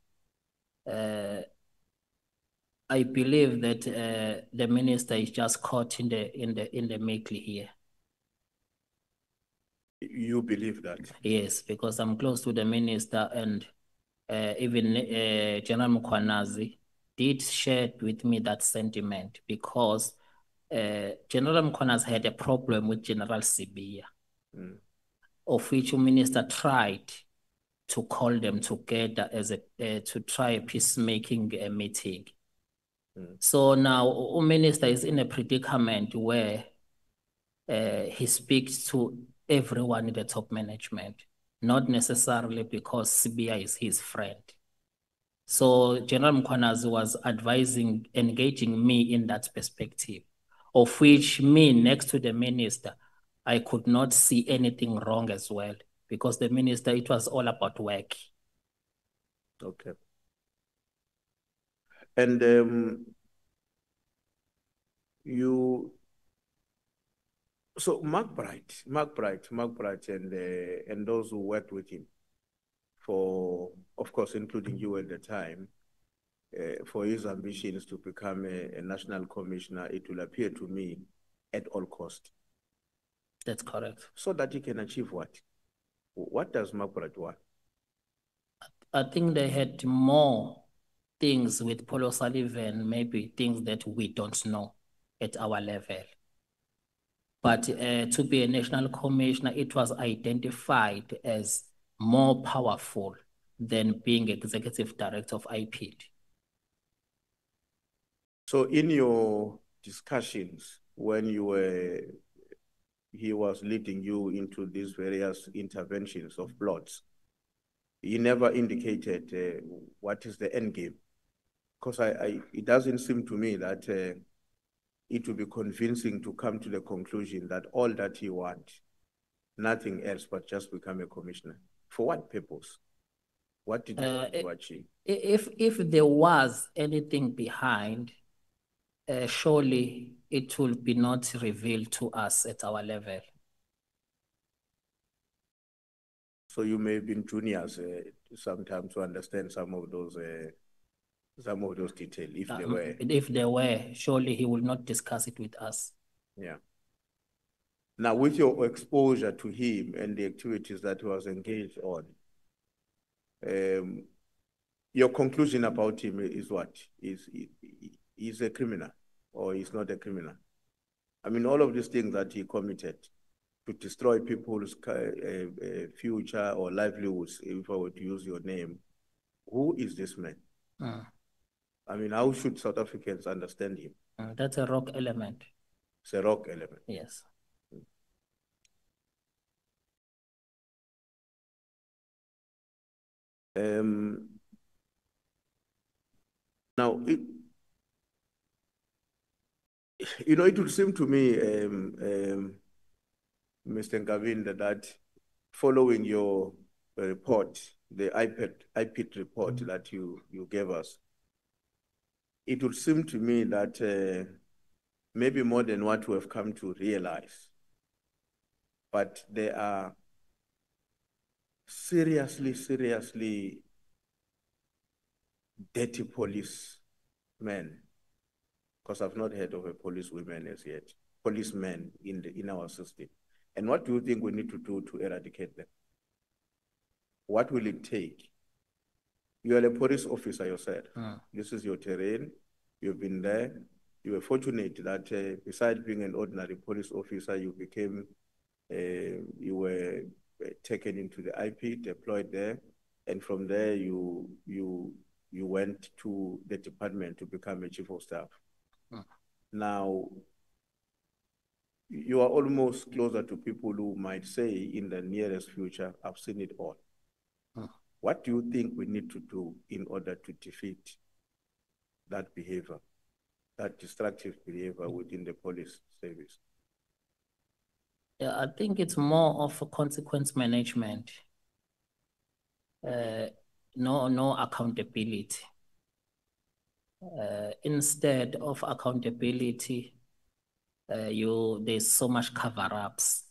I believe that the minister is just caught in the middle here. You believe that? Yes, because I'm close to the minister, and even General Mkhwanazi did share with me that sentiment, because General Mkhwanazi had a problem with General Sibiya, of which the minister tried to call them together as to try a peacemaking meeting. So now the minister is in a predicament where he speaks to everyone in the top management, not necessarily because Sibiya is his friend. So General Mkhwanazi was engaging me in that perspective, of which me, next to the minister, I could not see anything wrong as well, because the minister, it was all about work. Okay. And so Mark Bright, and those who worked with him for, of course, including you at the time, for his ambitions to become a national commissioner, it will appear to me at all cost. That's correct. So that he can achieve what? What does Mark Bright want? I think they had more things with Paul O'Sullivan, maybe things that we don't know at our level. But to be a national commissioner, it was identified as more powerful than being executive director of IPID. So in your discussions, when he was leading you into these various interventions of plots, he never indicated what is the end game. Because it doesn't seem to me that it would be convincing to come to the conclusion that all that he wants, nothing else but just become a commissioner. For what purpose? What did he want to achieve? If there was anything behind, surely it will be not revealed to us at our level. So you may have been juniors sometimes to understand some of those details, if they were. If they were, surely he will not discuss it with us. Yeah. Now, with your exposure to him and the activities that he was engaged on, your conclusion about him is what? Is a criminal or he's not a criminal? I mean, all of these things that he committed to destroy people's future or livelihoods, if I were to use your name, who is this man? I mean, how should South Africans understand him? That's a rock element. It's a rock element. Yes. Now, it would seem to me, Mr. Nkabinde, that following your report, the IPID report that you gave us, it would seem to me that maybe more than what we have come to realize, but there are seriously dirty policemen, because I've not heard of a policewoman as yet, policemen in our system. And what do you think we need to do to eradicate them? What will it take? You are a police officer yourself. This is your terrain. You've been there. You were fortunate that besides being an ordinary police officer, you became, you were taken into the IP, deployed there, and from there you went to the department to become a chief of staff. Now, you are almost closer to people who might say in the nearest future, I've seen it all. What do you think we need to do in order to defeat that behavior, that destructive behavior within the police service? Yeah, I think it's more of a consequence management. No accountability. Instead of accountability, there's so much cover-ups.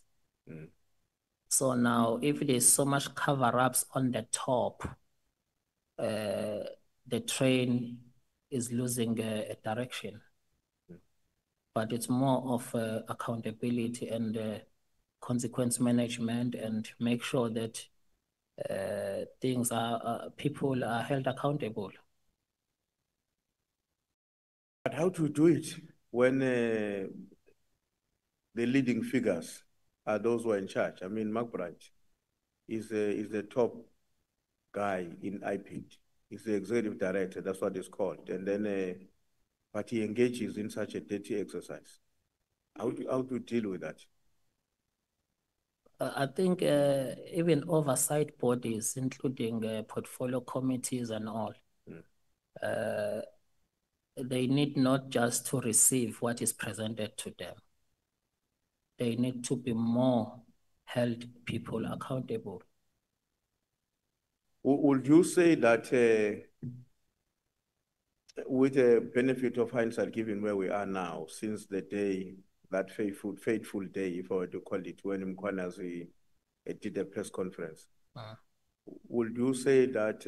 So now, if there's so much cover-ups on the top, the train is losing a direction. But it's more of accountability and consequence management, and make sure that people are held accountable. But how to do it when the leading figures are those who are in charge? I mean, Mark Bright is the top guy in IPID. He's the executive director, that's what it's called. And then, but he engages in such a dirty exercise. How to deal with that? I think even oversight bodies, including portfolio committees and all, they need not just to receive what is presented to them. They need to be more held people accountable. Would you say that with the benefit of hindsight, given where we are now, since the day, that fateful day, if I were to call it, when Mkhwanazi did a press conference, would you say that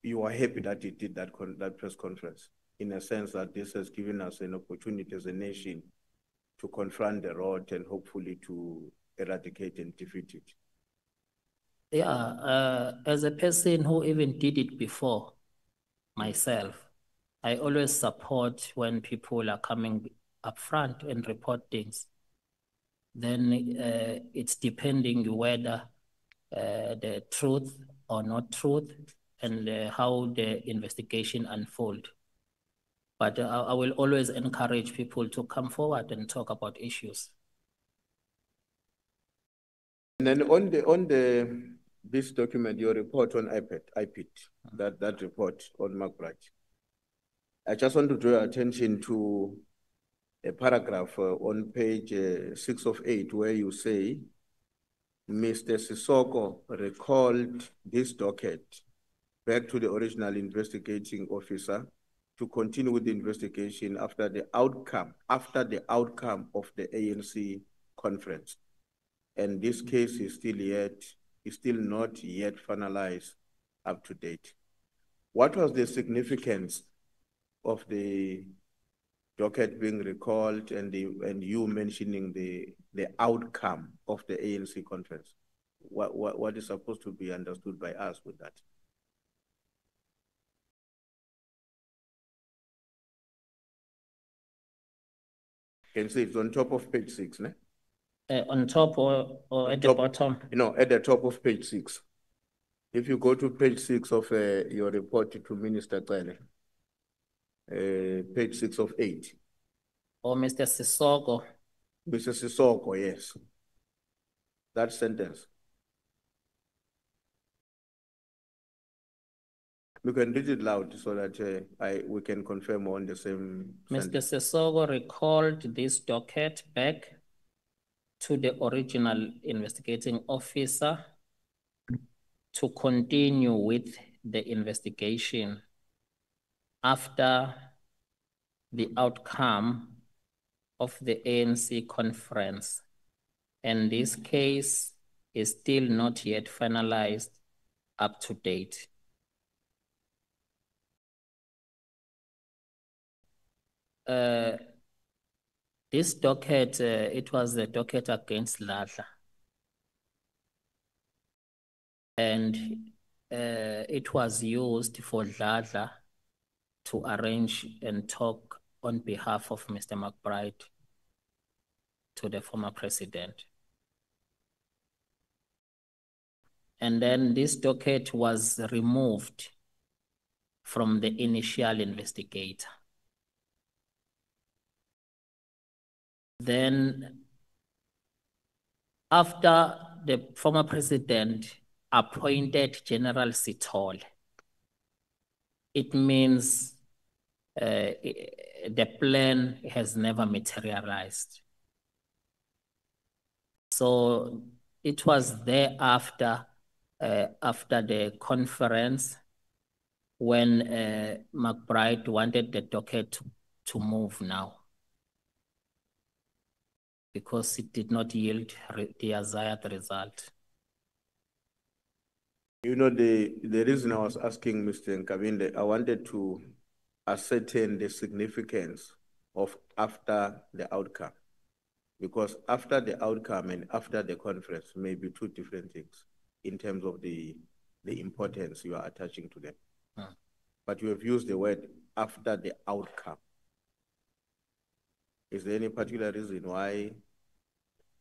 you are happy that he did that press conference, in a sense that this has given us an opportunity as a nation to confront the rot and hopefully to eradicate and defeat it? Yeah, as a person who even did it before myself, I always support when people are coming up front and report things. Then it's depending whether the truth or not truth and how the investigation unfold. But I will always encourage people to come forward and talk about issues. And then this document, your report on IPIT, that report on McBride, I just want to draw your attention to a paragraph on page 6 of 8, where you say, Mr. Sisoko recalled this docket back to the original investigating officer to continue with the investigation after the outcome of the ANC conference. And this case is still not yet finalized up to date. What was the significance of the docket being recalled and you mentioning the outcome of the ANC conference? What is supposed to be understood by us with that? You can see it's on top of page 6, ne? On top or at the bottom? No, at the top of page 6. If you go to page 6 of your report to Minister Cele, page 6 of 8. Or Mr. Sisoko? Mr. Sisoko, yes. That sentence. We can read it loud so that we can confirm on the same Mr. Sisoko recalled this docket back to the original investigating officer to continue with the investigation after the outcome of the ANC conference. And this case is still not yet finalized up to date. This docket, it was the docket against Ladla. And it was used for Ladla to arrange and talk on behalf of Mr. McBride to the former president. And then this docket was removed from the initial investigator. Then, after the former president appointed General Sithole, it means the plan has never materialized. So it was thereafter, after the conference, when McBride wanted the docket to move now, because it did not yield the desired result. You know, the reason I was asking Mr. Nkabinde, I wanted to ascertain the significance of after the outcome. Because after the outcome and after the conference may be two different things in terms of the importance you are attaching to them. But you have used the word after the outcome. Is there any particular reason why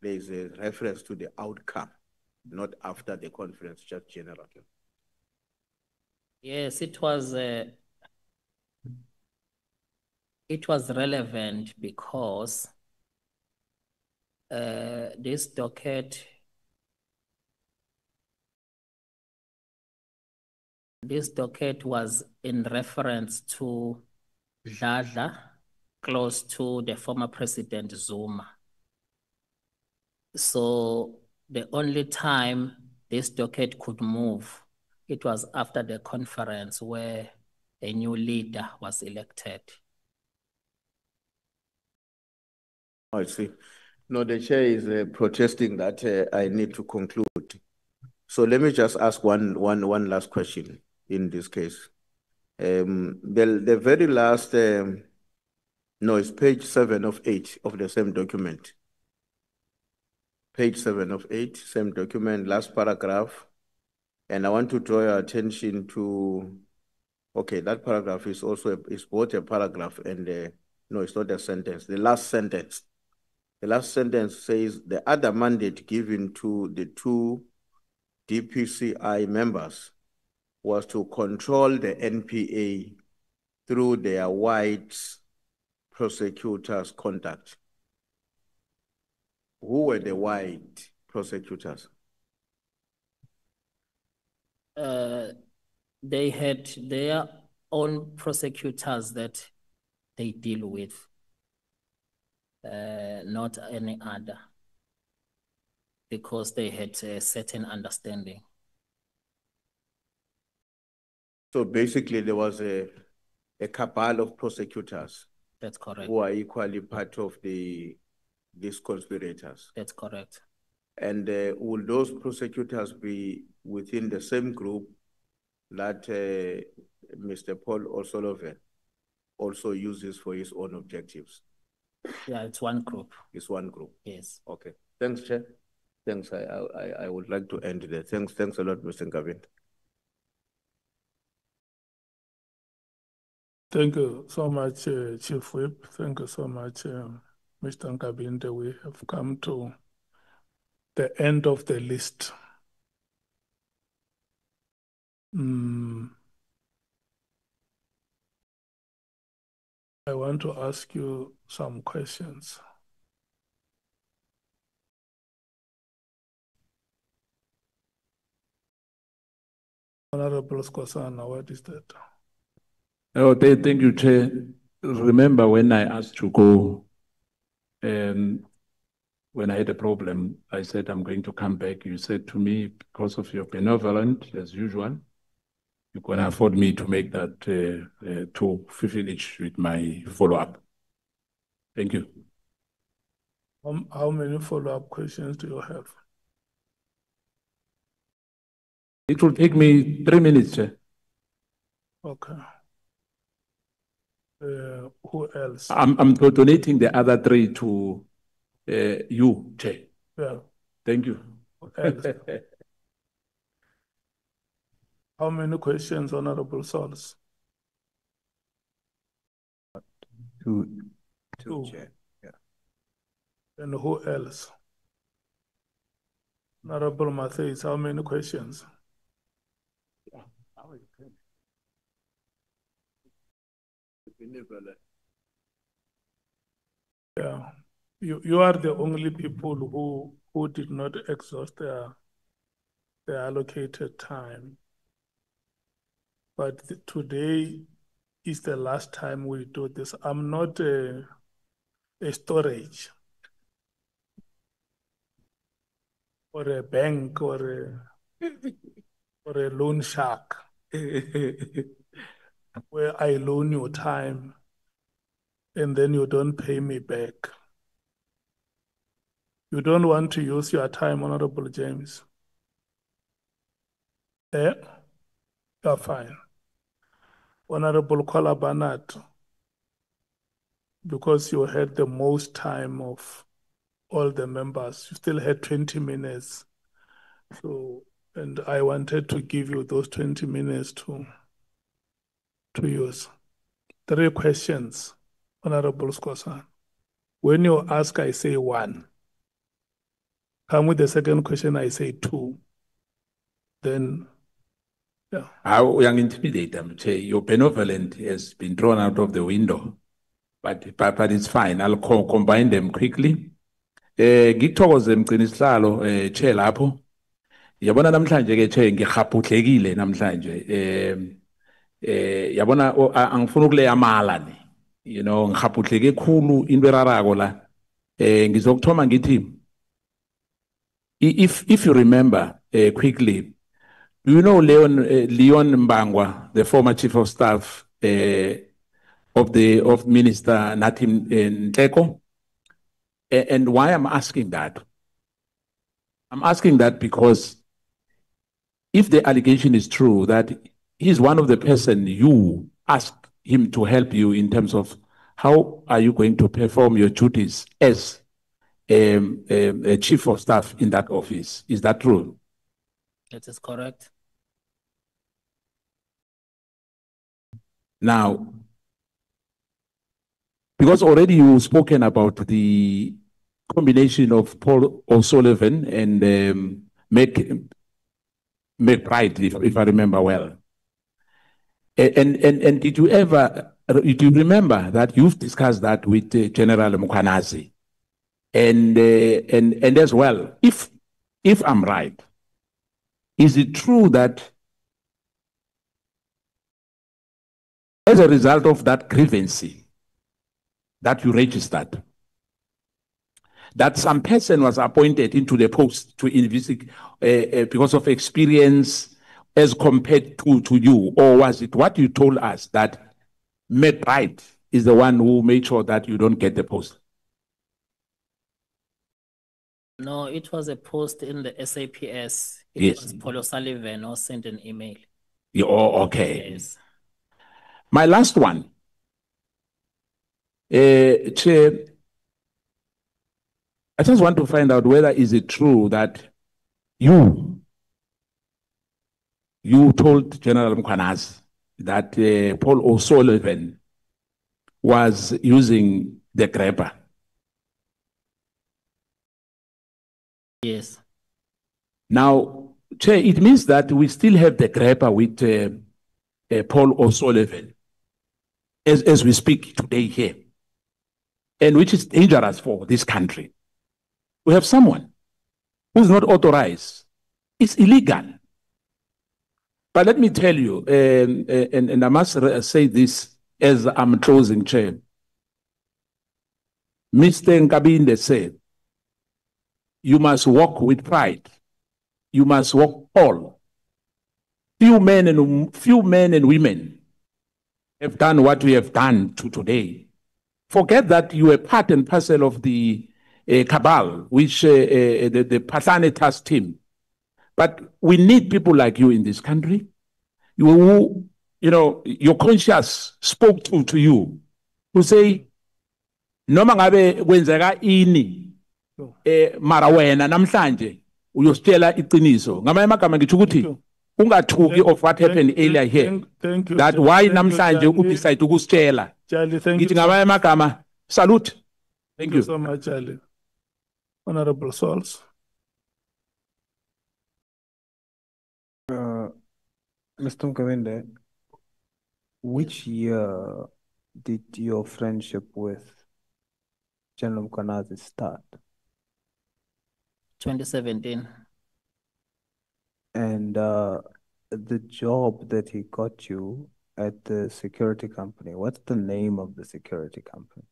there is a reference to the outcome, not after the conference, just general? Yes, it was relevant because this docket was in reference to Dladla, close to the former President Zuma. So the only time this docket could move, it was after the conference where a new leader was elected. I see. No, the chair is protesting that I need to conclude. So let me just ask one last question in this case. The very last, no, it's page 7 of 8 of the same document. Page 7 of 8, same document, last paragraph. And I want to draw your attention to, okay, that paragraph is also, is both a paragraph and no, it's not a sentence. The last sentence. The last sentence says the other mandate given to the two DPCI members was to control the NPA through their white prosecutors' contact. Who were the white prosecutors? They had their own prosecutors that they deal with, not any other, because they had a certain understanding. So basically there was a cabal of prosecutors. That's correct. Who are equally part of these conspirators. That's correct. And will those prosecutors be within the same group that Mr. Paul O'Sullivan also uses for his own objectives? Yeah, it's one group. It's one group. Yes. Okay. Thanks, Chair. Thanks. I would like to end there. Thanks a lot, Mr. Nkabinde. Thank you so much, Chief Whip. Thank you so much, Mr. Nkabinde. We have come to the end of the list. I want to ask you some questions. Honorable Skosana, what is that? Oh, thank you, Chair. Remember when I asked to go, when I had a problem, I said, I'm going to come back. You said to me, because of your benevolence, as usual, you can afford me to make that to finish with my follow-up. Thank you. How many follow-up questions do you have? It will take me 3 minutes, Chair. Okay. Who else? I'm donating the other 3 to you, Chair. Yeah. Thank you. Who else? How many questions, Honorable Sols? Two, Two. Chair. Yeah. And who else? Honorable Matthews, how many questions? Yeah. You are the only people who did not exhaust their allocated time. But today is the last time we do this. I'm not a storage or a bank or a loan shark where I loan you time and then you don't pay me back. You don't want to use your time, Honorable James? Yeah? You're fine. Honorable Kwalabanat, because you had the most time of all the members, you still had 20 minutes. So, and I wanted to give you those 20 minutes to use. 3 questions, Honorable Skosan. When you ask, I say 1. Come with the second question, I say 2. Then, yeah. How young intimidate them? Your benevolent has been thrown out of the window, but it's fine. I'll combine them quickly. Ngikuthokoze mgcinisihlalo Chair lapho. Yabona namhlanje ke Chair ngihaphuhlekile namhlanje. Yabona angifuna ukuleya amala ni. You know, ngihaphuhleke khulu into erarako la. Ngizokuthoma ngithi if you remember quickly. Do you know Leon Mbangwa, the former chief of staff of Minister Natim Nteko? And why I'm asking that? I'm asking that because if the allegation is true that he's one of the person you asked him to help you in terms of how are you going to perform your duties as a chief of staff in that office, is that true? That is correct. Now, because already you've spoken about the combination of Paul O'Sullivan and McBride, if I remember well. And did you remember that you've discussed that with General Mkhwanazi? And as well, if I'm right, is it true that as a result of that grievance that you registered, that some person was appointed into the post to investigate because of experience as compared to you? Or was it what you told us that McBride is the one who made sure that you don't get the post? No, it was a post in the SAPS. It Yes. was Paul O'Sullivan who sent an email. Yeah, oh, okay. Yes. My last one. Chair, I just want to find out whether is it true that you told General Mkhwanazi that Paul O'Sullivan was using the grabber. Yes. Now, Chair, it means that we still have the grabber with Paul O'Sullivan as we speak today here, and which is dangerous for this country. We have someone who's not authorized. It's illegal. But let me tell you, and I must say this as I'm closing, Chair. Mr. Nkabinde said, you must walk with pride. You must walk tall. Few men and women have done what we have done to today. Forget that you are part and parcel of the cabal, which the Pathanitas team. But we need people like you in this country. You know, your conscience spoke to you to say, noma ngabe kwenzeka ini mara wena namhlanje uyositshela iqiniso. Ngamanye amagama ngithi ukuthi ungathuki of what happened earlier here. Thank you. That why namhlanje udecide ukusitshela. Charlie, thank Ngithi you. ngamanye amagama salute. Thank you so much, Charlie. Honorable Souls. Mr. Nkabinde, which year did your friendship with General Mkhwanazi start? 2017. And the job that he got you at the security company, what's the name of the security company?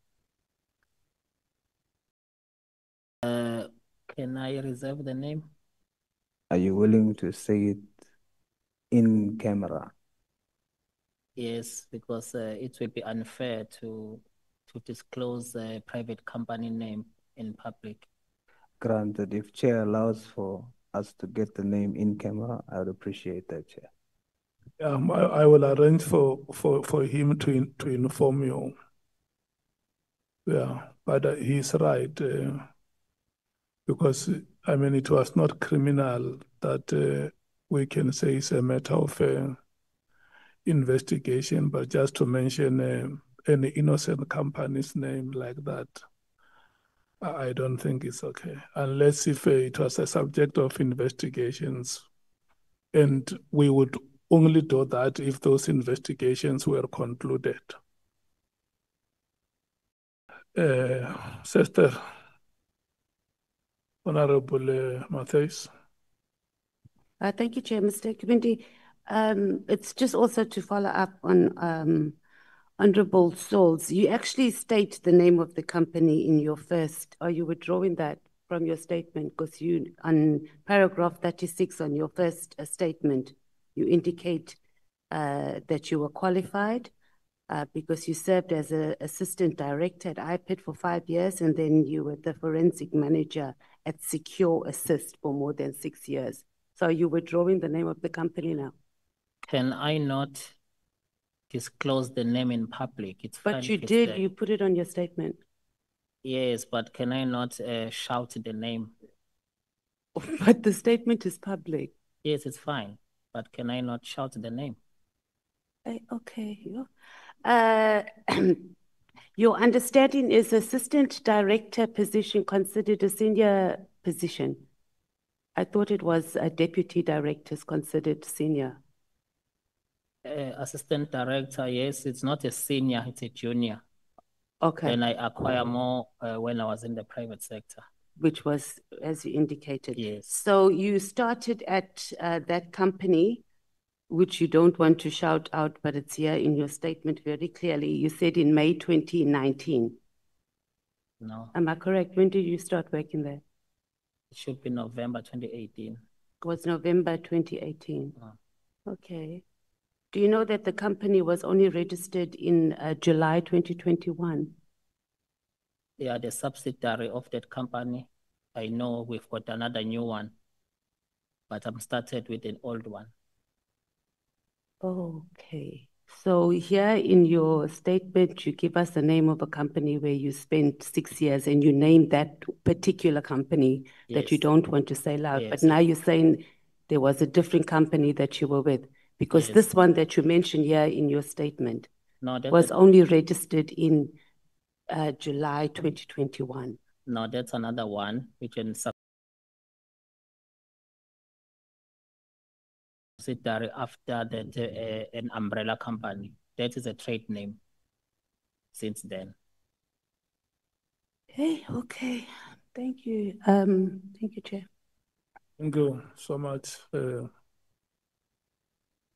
Can I reserve the name? Are you willing to say it in camera? Yes, because it would be unfair to disclose a private company name in public. Granted, if Chair allows for us to get the name in camera, I would appreciate that, Chair. I will arrange for him to inform you. Yeah, but he's right. Because, I mean, it was not criminal that we can say it's a matter of investigation, but just to mention any innocent company's name like that, I don't think it's okay. Unless if it was a subject of investigations, and we would only do that if those investigations were concluded. Sister, Honorable Matthews. Thank you, Chair. Mr. Nkabinde, it's just also to follow up on Honorable Souls. You actually state the name of the company in your first. Are you withdrawing that? from your statement, because you, on paragraph 36 on your first statement, you indicate that you were qualified because you served as an assistant director at IPID for 5 years, and then you were the forensic manager at Secure Assist for more than 6 years. So you withdrawing the name of the company now? Can I not disclose the name in public? It's fine. But you did, you put it on your statement. Yes, but can I not shout the name? But the statement is public. Yes, it's fine. But can I not shout the name? Okay. Your understanding is assistant director position considered a senior position? I thought it was a deputy director is considered senior. Assistant director, yes, it's not a senior, it's a junior. Okay. Then I acquire more when I was in the private sector. Which was, as you indicated. Yes. So you started at that company, which you don't want to shout out, but it's here in your statement very clearly. You said in May 2019. No. Am I correct? When did you start working there? It should be November 2018. It was November 2018. Oh. Okay. Do you know that the company was only registered in July 2021? Yeah, the subsidiary of that company. I know we've got another new one, but I'm started with an old one. Okay. So here in your statement, you give us the name of a company where you spent 6 years and you name that particular company that you don't want to say loud. Yes. But now you're saying there was a different company that you were with, because Yes. this one that you mentioned here in your statement No, was only registered in July 2021. No, that's another one, which is subsidiary after that, an umbrella company. That is a trade name since then. Hey, okay. Thank you. Thank you, Chair. Thank you so much,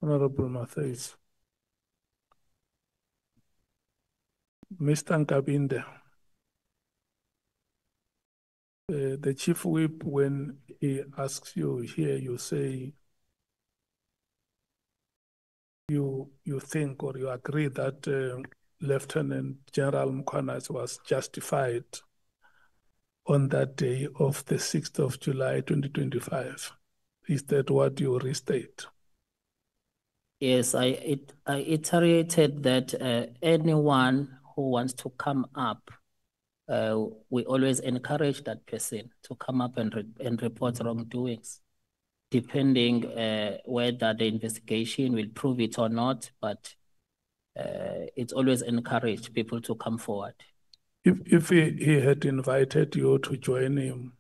Honorable Matthijs. Mr. Nkabinde, the Chief Whip, when he asks you here, you say you think or you agree that Lieutenant General Mkhwanazi was justified on that day of the 6th of July, 2025. Is that what you restate? Yes, I iterated that anyone who wants to come up, we always encourage that person to come up and report wrongdoings, depending whether the investigation will prove it or not, but it's always encouraged people to come forward. If he had invited you to join him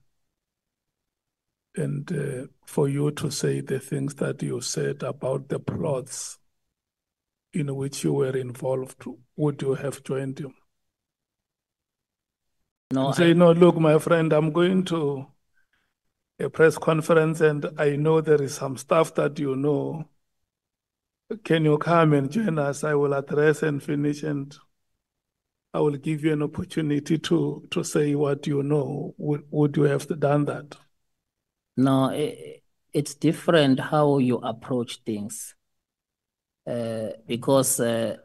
and for you to say the things that you said about the plots in which you were involved, would you have joined him? No, and say, no, look, my friend, I'm going to a press conference and I know there is some stuff that you know. Can you come and join us? I will address and finish, and I will give you an opportunity to say what you know. Would you have done that? No, it's different how you approach things. Because I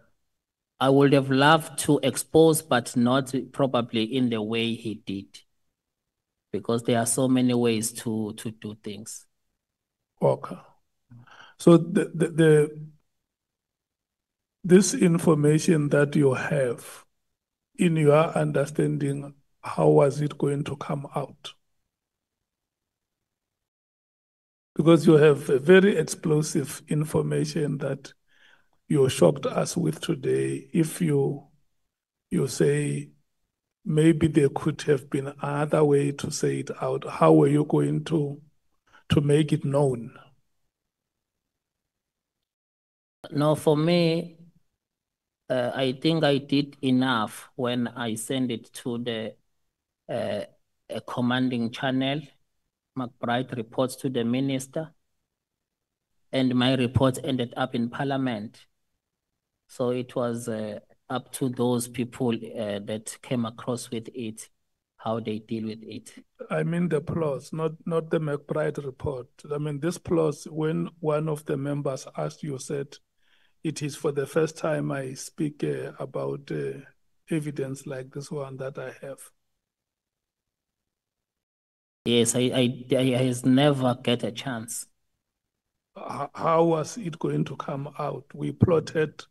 would have loved to expose, but not probably in the way he did. Because there are so many ways to do things. Okay. So this information that you have, in your understanding, how was it going to come out? Because you have a very explosive information that you shocked us with today. If you say maybe there could have been another way to say it out, how were you going to make it known? No, for me, I think I did enough when I sent it to the a commanding channel. McBride reports to the minister, and my report ended up in Parliament. So it was up to those people that came across with it, how they deal with it. I mean the clause, not the McBride report. I mean this clause, when one of the members asked you, said, it is for the first time I speak about evidence like this one that I have. Yes, I has never get a chance. How was it going to come out? We plotted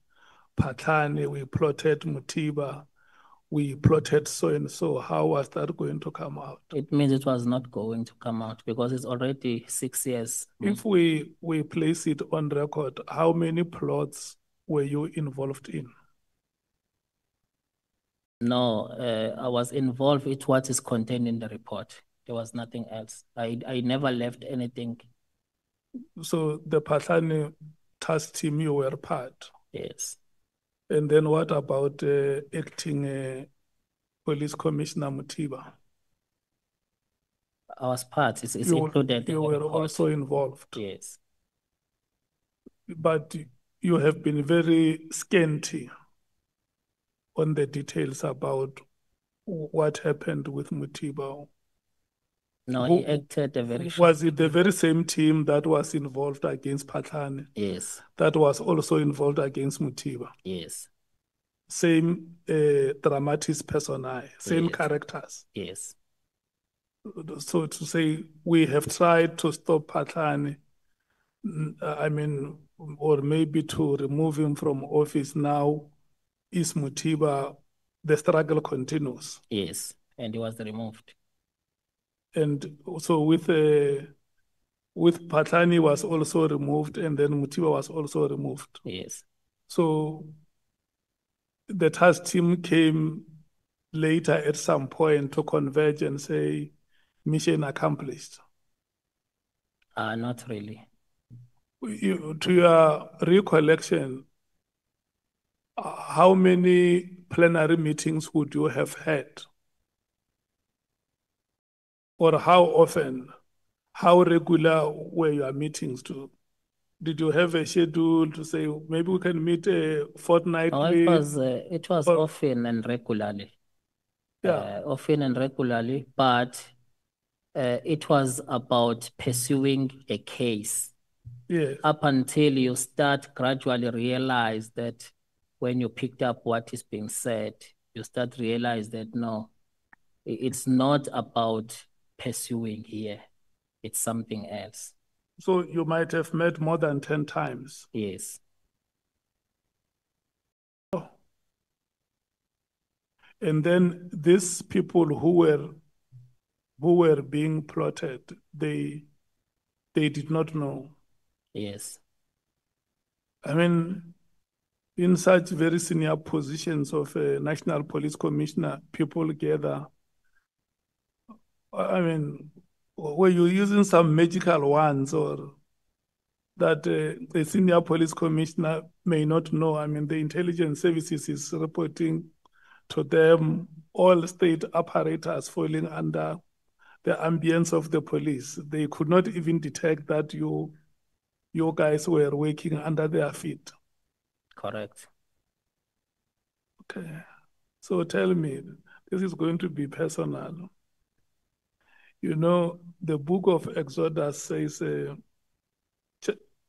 Patani, we plotted Mutiba, we plotted so and so. How was that going to come out? It means it was not going to come out because it's already 6 years. If we place it on record, how many plots were you involved in? No, I was involved with what is contained in the report. There was nothing else. I never left anything. So the Patani task team, you were part? Yes. And then what about acting Police Commissioner Mutiba? I was part. It's included. You were also involved? Yes. But you have been very scanty on the details about what happened with Mutiba. No, he acted a very short. Was it the very same team that was involved against Patani? Yes. That was also involved against Mutiba? Yes. Same dramatis personae, same characters? Yes. So to say, we have tried to stop Patani, I mean, or maybe to remove him from office now, is Mutiba, the struggle continues? Yes, and he was removed. And so with Patani was also removed, and then Mutiba was also removed. Yes. So the task team came later at some point to converge and say, mission accomplished. Not really. To your recollection, how many plenary meetings would you have had? Or how often, how regular were your meetings? Did you have a schedule to say, maybe we can meet fortnightly? It was often and regularly. Yeah. Often and regularly, but it was about pursuing a case. Yes. Up until you start gradually realize that when you picked up what is being said, you start realize that no, it's not about pursuing here. It's something else. So you might have met more than 10 times? Yes. Oh. And then these people who were being plotted, they did not know? Yes. I mean, in such very senior positions of a National Police Commissioner, people gather. I mean, were you using some magical ones, or that a senior police commissioner may not know? I mean, the intelligence services is reporting to them all state apparatus falling under the ambience of the police. They could not even detect that you guys were working under their feet. Correct. Okay. So tell me, this is going to be personal. You know, the book of Exodus says,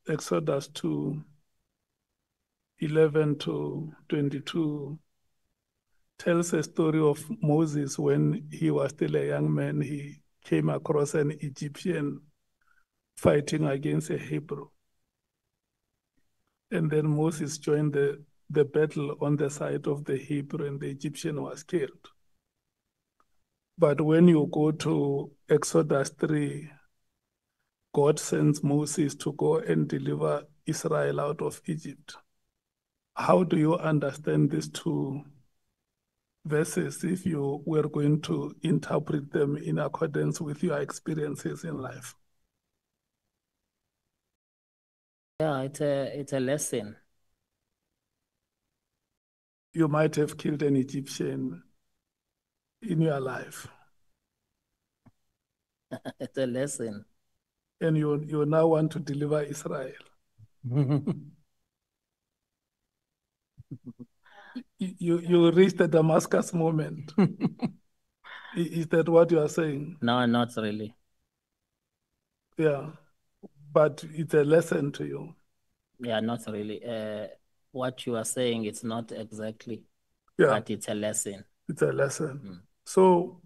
Exodus 2:11 to 22, tells a story of Moses when he was still a young man. He came across an Egyptian fighting against a Hebrew. And then Moses joined the battle on the side of the Hebrew, and the Egyptian was killed. But when you go to Exodus 3, God sends Moses to go and deliver Israel out of Egypt. How do you understand these two verses if you were going to interpret them in accordance with your experiences in life? Yeah, it's a lesson. You might have killed an Egyptian in your life. It's a lesson. And you now want to deliver Israel. You reached the Damascus moment. Is that what you are saying? No, not really. Yeah, but it's a lesson to you. Yeah, not really. What you are saying, it's not exactly, Yeah, but it's a lesson. it's a lesson. So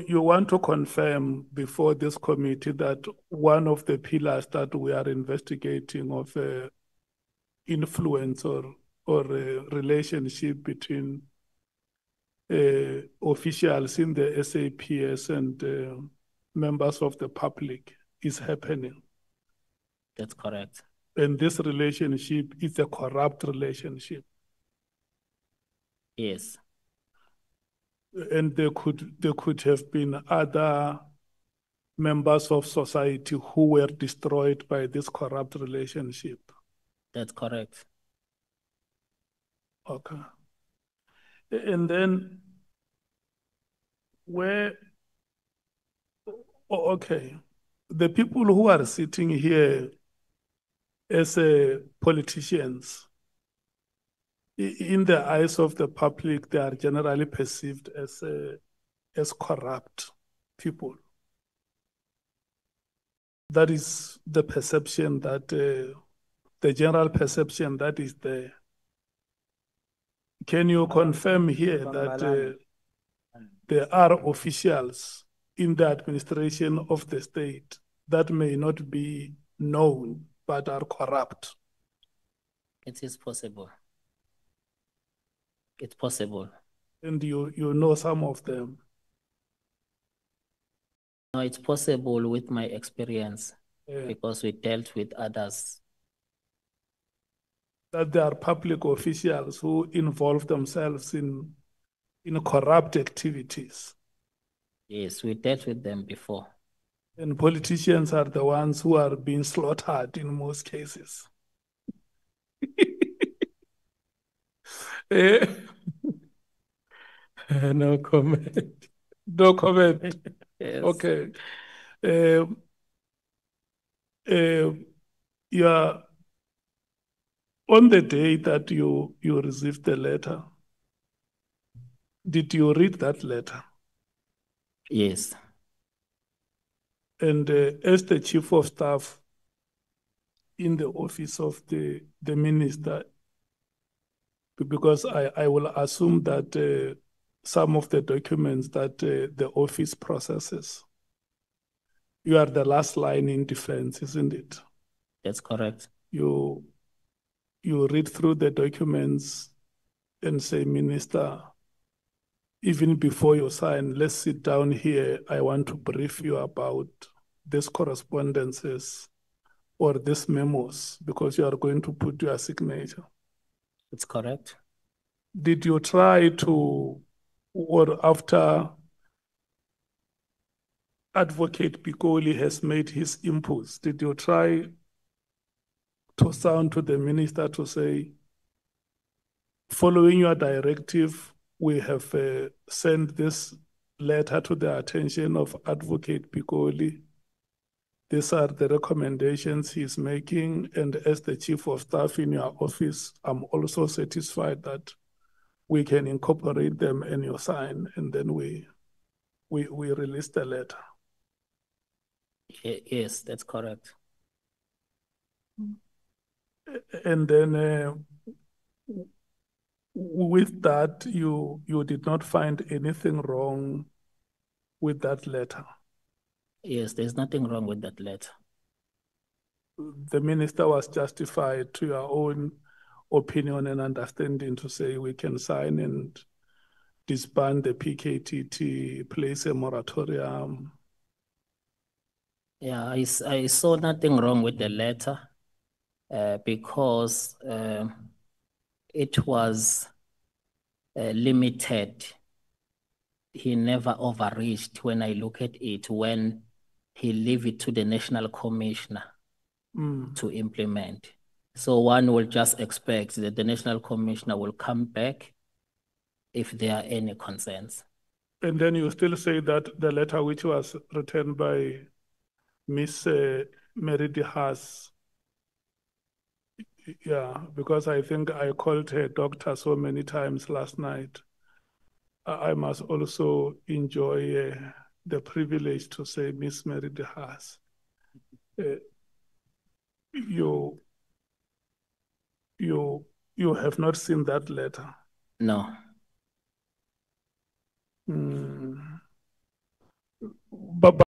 you want to confirm before this committee that one of the pillars that we are investigating of influence or a relationship between officials in the SAPS and members of the public is happening. That's correct. And this relationship is a corrupt relationship. Yes, And there could have been other members of society who were destroyed by this corrupt relationship. that's correct. Okay. And then okay, the people who are sitting here as politicians, in the eyes of the public, they are generally perceived as corrupt people. That is the perception that, the general perception that is there. Can you confirm here that there are officials in the administration of the state that may not be known but are corrupt? It is possible. It's possible. And you know some of them. No, it's possible with my experience Yeah. because we dealt with others. That there are public officials who involve themselves in corrupt activities. Yes, we dealt with them before. And politicians are the ones who are being slaughtered in most cases. Eh? No comment. No comment. Yes. Okay. Yeah. On the day that you received the letter, did you read that letter? Yes. And as the chief of staff in the office of the minister, because I will assume that some of the documents that the office processes, you are the last line in defense, isn't it? That's correct. You read through the documents and say, Minister, even before you sign, let's sit down here. I want to brief you about these correspondences or these memos because you are going to put your signature. It's correct. Did you try to, or after Advocate Pikoli has made his inputs, did you try to sound to the minister to say, following your directive, we have sent this letter to the attention of Advocate Pikoli. These are the recommendations he's making, and as the chief of staff in your office, I'm also satisfied that we can incorporate them in your sign, and then we release the letter. Yes, that's correct. And then with that, you did not find anything wrong with that letter. Yes, there's nothing wrong with that letter. The minister was justified to your own opinion and understanding to say we can sign and disband the PKTT, place a moratorium. Yeah, I saw nothing wrong with the letter because it was limited. He never overreached when I look at it, when he leave it to the National Commissioner to implement. So one will just expect that the National Commissioner will come back if there are any concerns. And then you still say that the letter which was written by Miss Mary DeHaas, yeah, because I think I called her doctor so many times last night. I must also enjoy the privilege to say, Miss Mary de Haas, you have not seen that letter. No. But